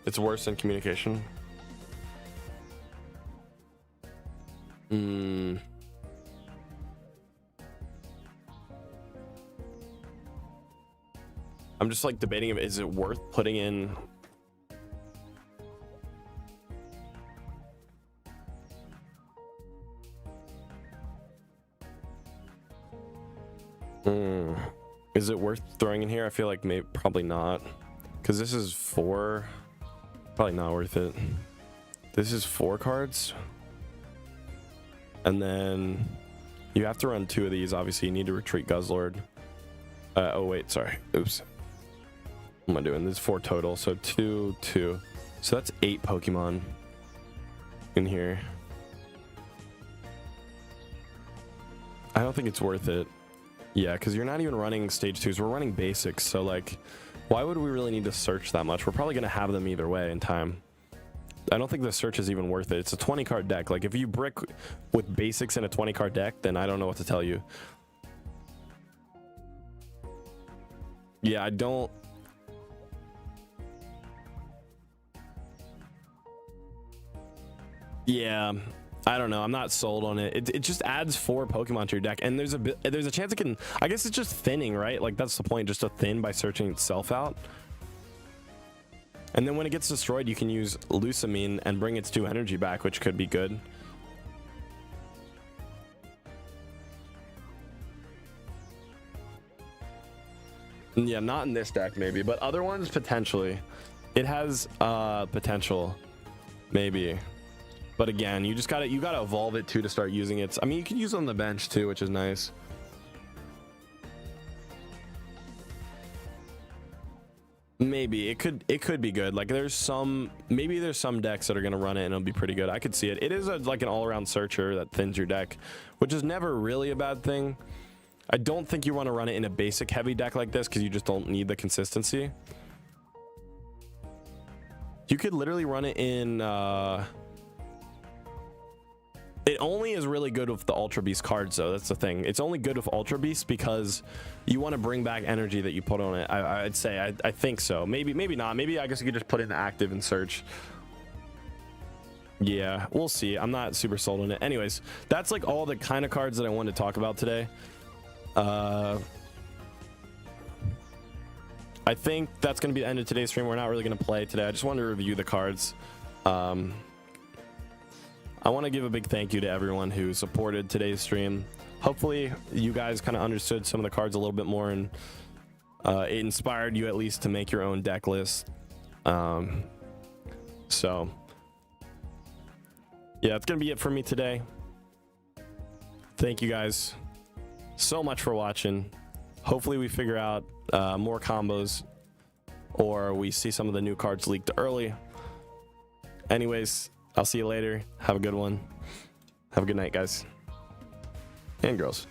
It's worse than communication. I'm just like debating if is it worth putting in. Is it worth throwing in here? I feel like maybe probably not, because this is 4. Probably not worth it. This is 4 cards, and then you have to run 2 of these. Obviously, you need to retreat Guzzlord. Oh wait, sorry. Oops. What am I doing? This is 4 total, so 2, 2. So that's 8 Pokemon in here. I don't think it's worth it. Yeah, because you're not even running stage 2s. We're running basics. So, like, why would we really need to search that much? We're probably going to have them either way in time. I don't think the search is even worth it. It's a 20-card deck. Like, if you brick with basics in a 20-card deck, then I don't know what to tell you. Yeah, I don't... Yeah, I don't know. I'm not sold on it. It just adds 4 Pokemon to your deck, and there's a chance it can. I guess it's just thinning, right? Like that's the point, just to thin by searching itself out. And then when it gets destroyed, you can use Lusamine and bring its 2 energy back, which could be good. Yeah, not in this deck maybe, but other ones potentially. It has potential, maybe. But again, you gotta evolve it too to start using it. I mean, you can use it on the bench too, which is nice. Maybe it could be good. Like there's some decks that are gonna run it and it'll be pretty good. I could see it. It is like an all-around searcher that thins your deck, which is never really a bad thing. I don't think you want to run it in a basic heavy deck like this because you just don't need the consistency. You could literally run it in it only is really good with the Ultra Beast cards, though. That's the thing. It's only good with Ultra Beast because you want to bring back energy that you put on it. I'd say. I think so. Maybe not. Maybe I guess you could just put in the active and search. Yeah, we'll see. I'm not super sold on it. Anyways, that's like all the kind of cards that I wanted to talk about today. I think that's going to be the end of today's stream. We're not really going to play today. I just wanted to review the cards. I want to give a big thank you to everyone who supported today's stream. Hopefully you guys kind of understood some of the cards a little bit more, and it inspired you at least to make your own deck list. So yeah, that's gonna be it for me today. Thank you guys so much for watching. Hopefully we figure out more combos, or we see some of the new cards leaked early. Anyways, I'll see you later. Have a good one. Have a good night, guys and girls.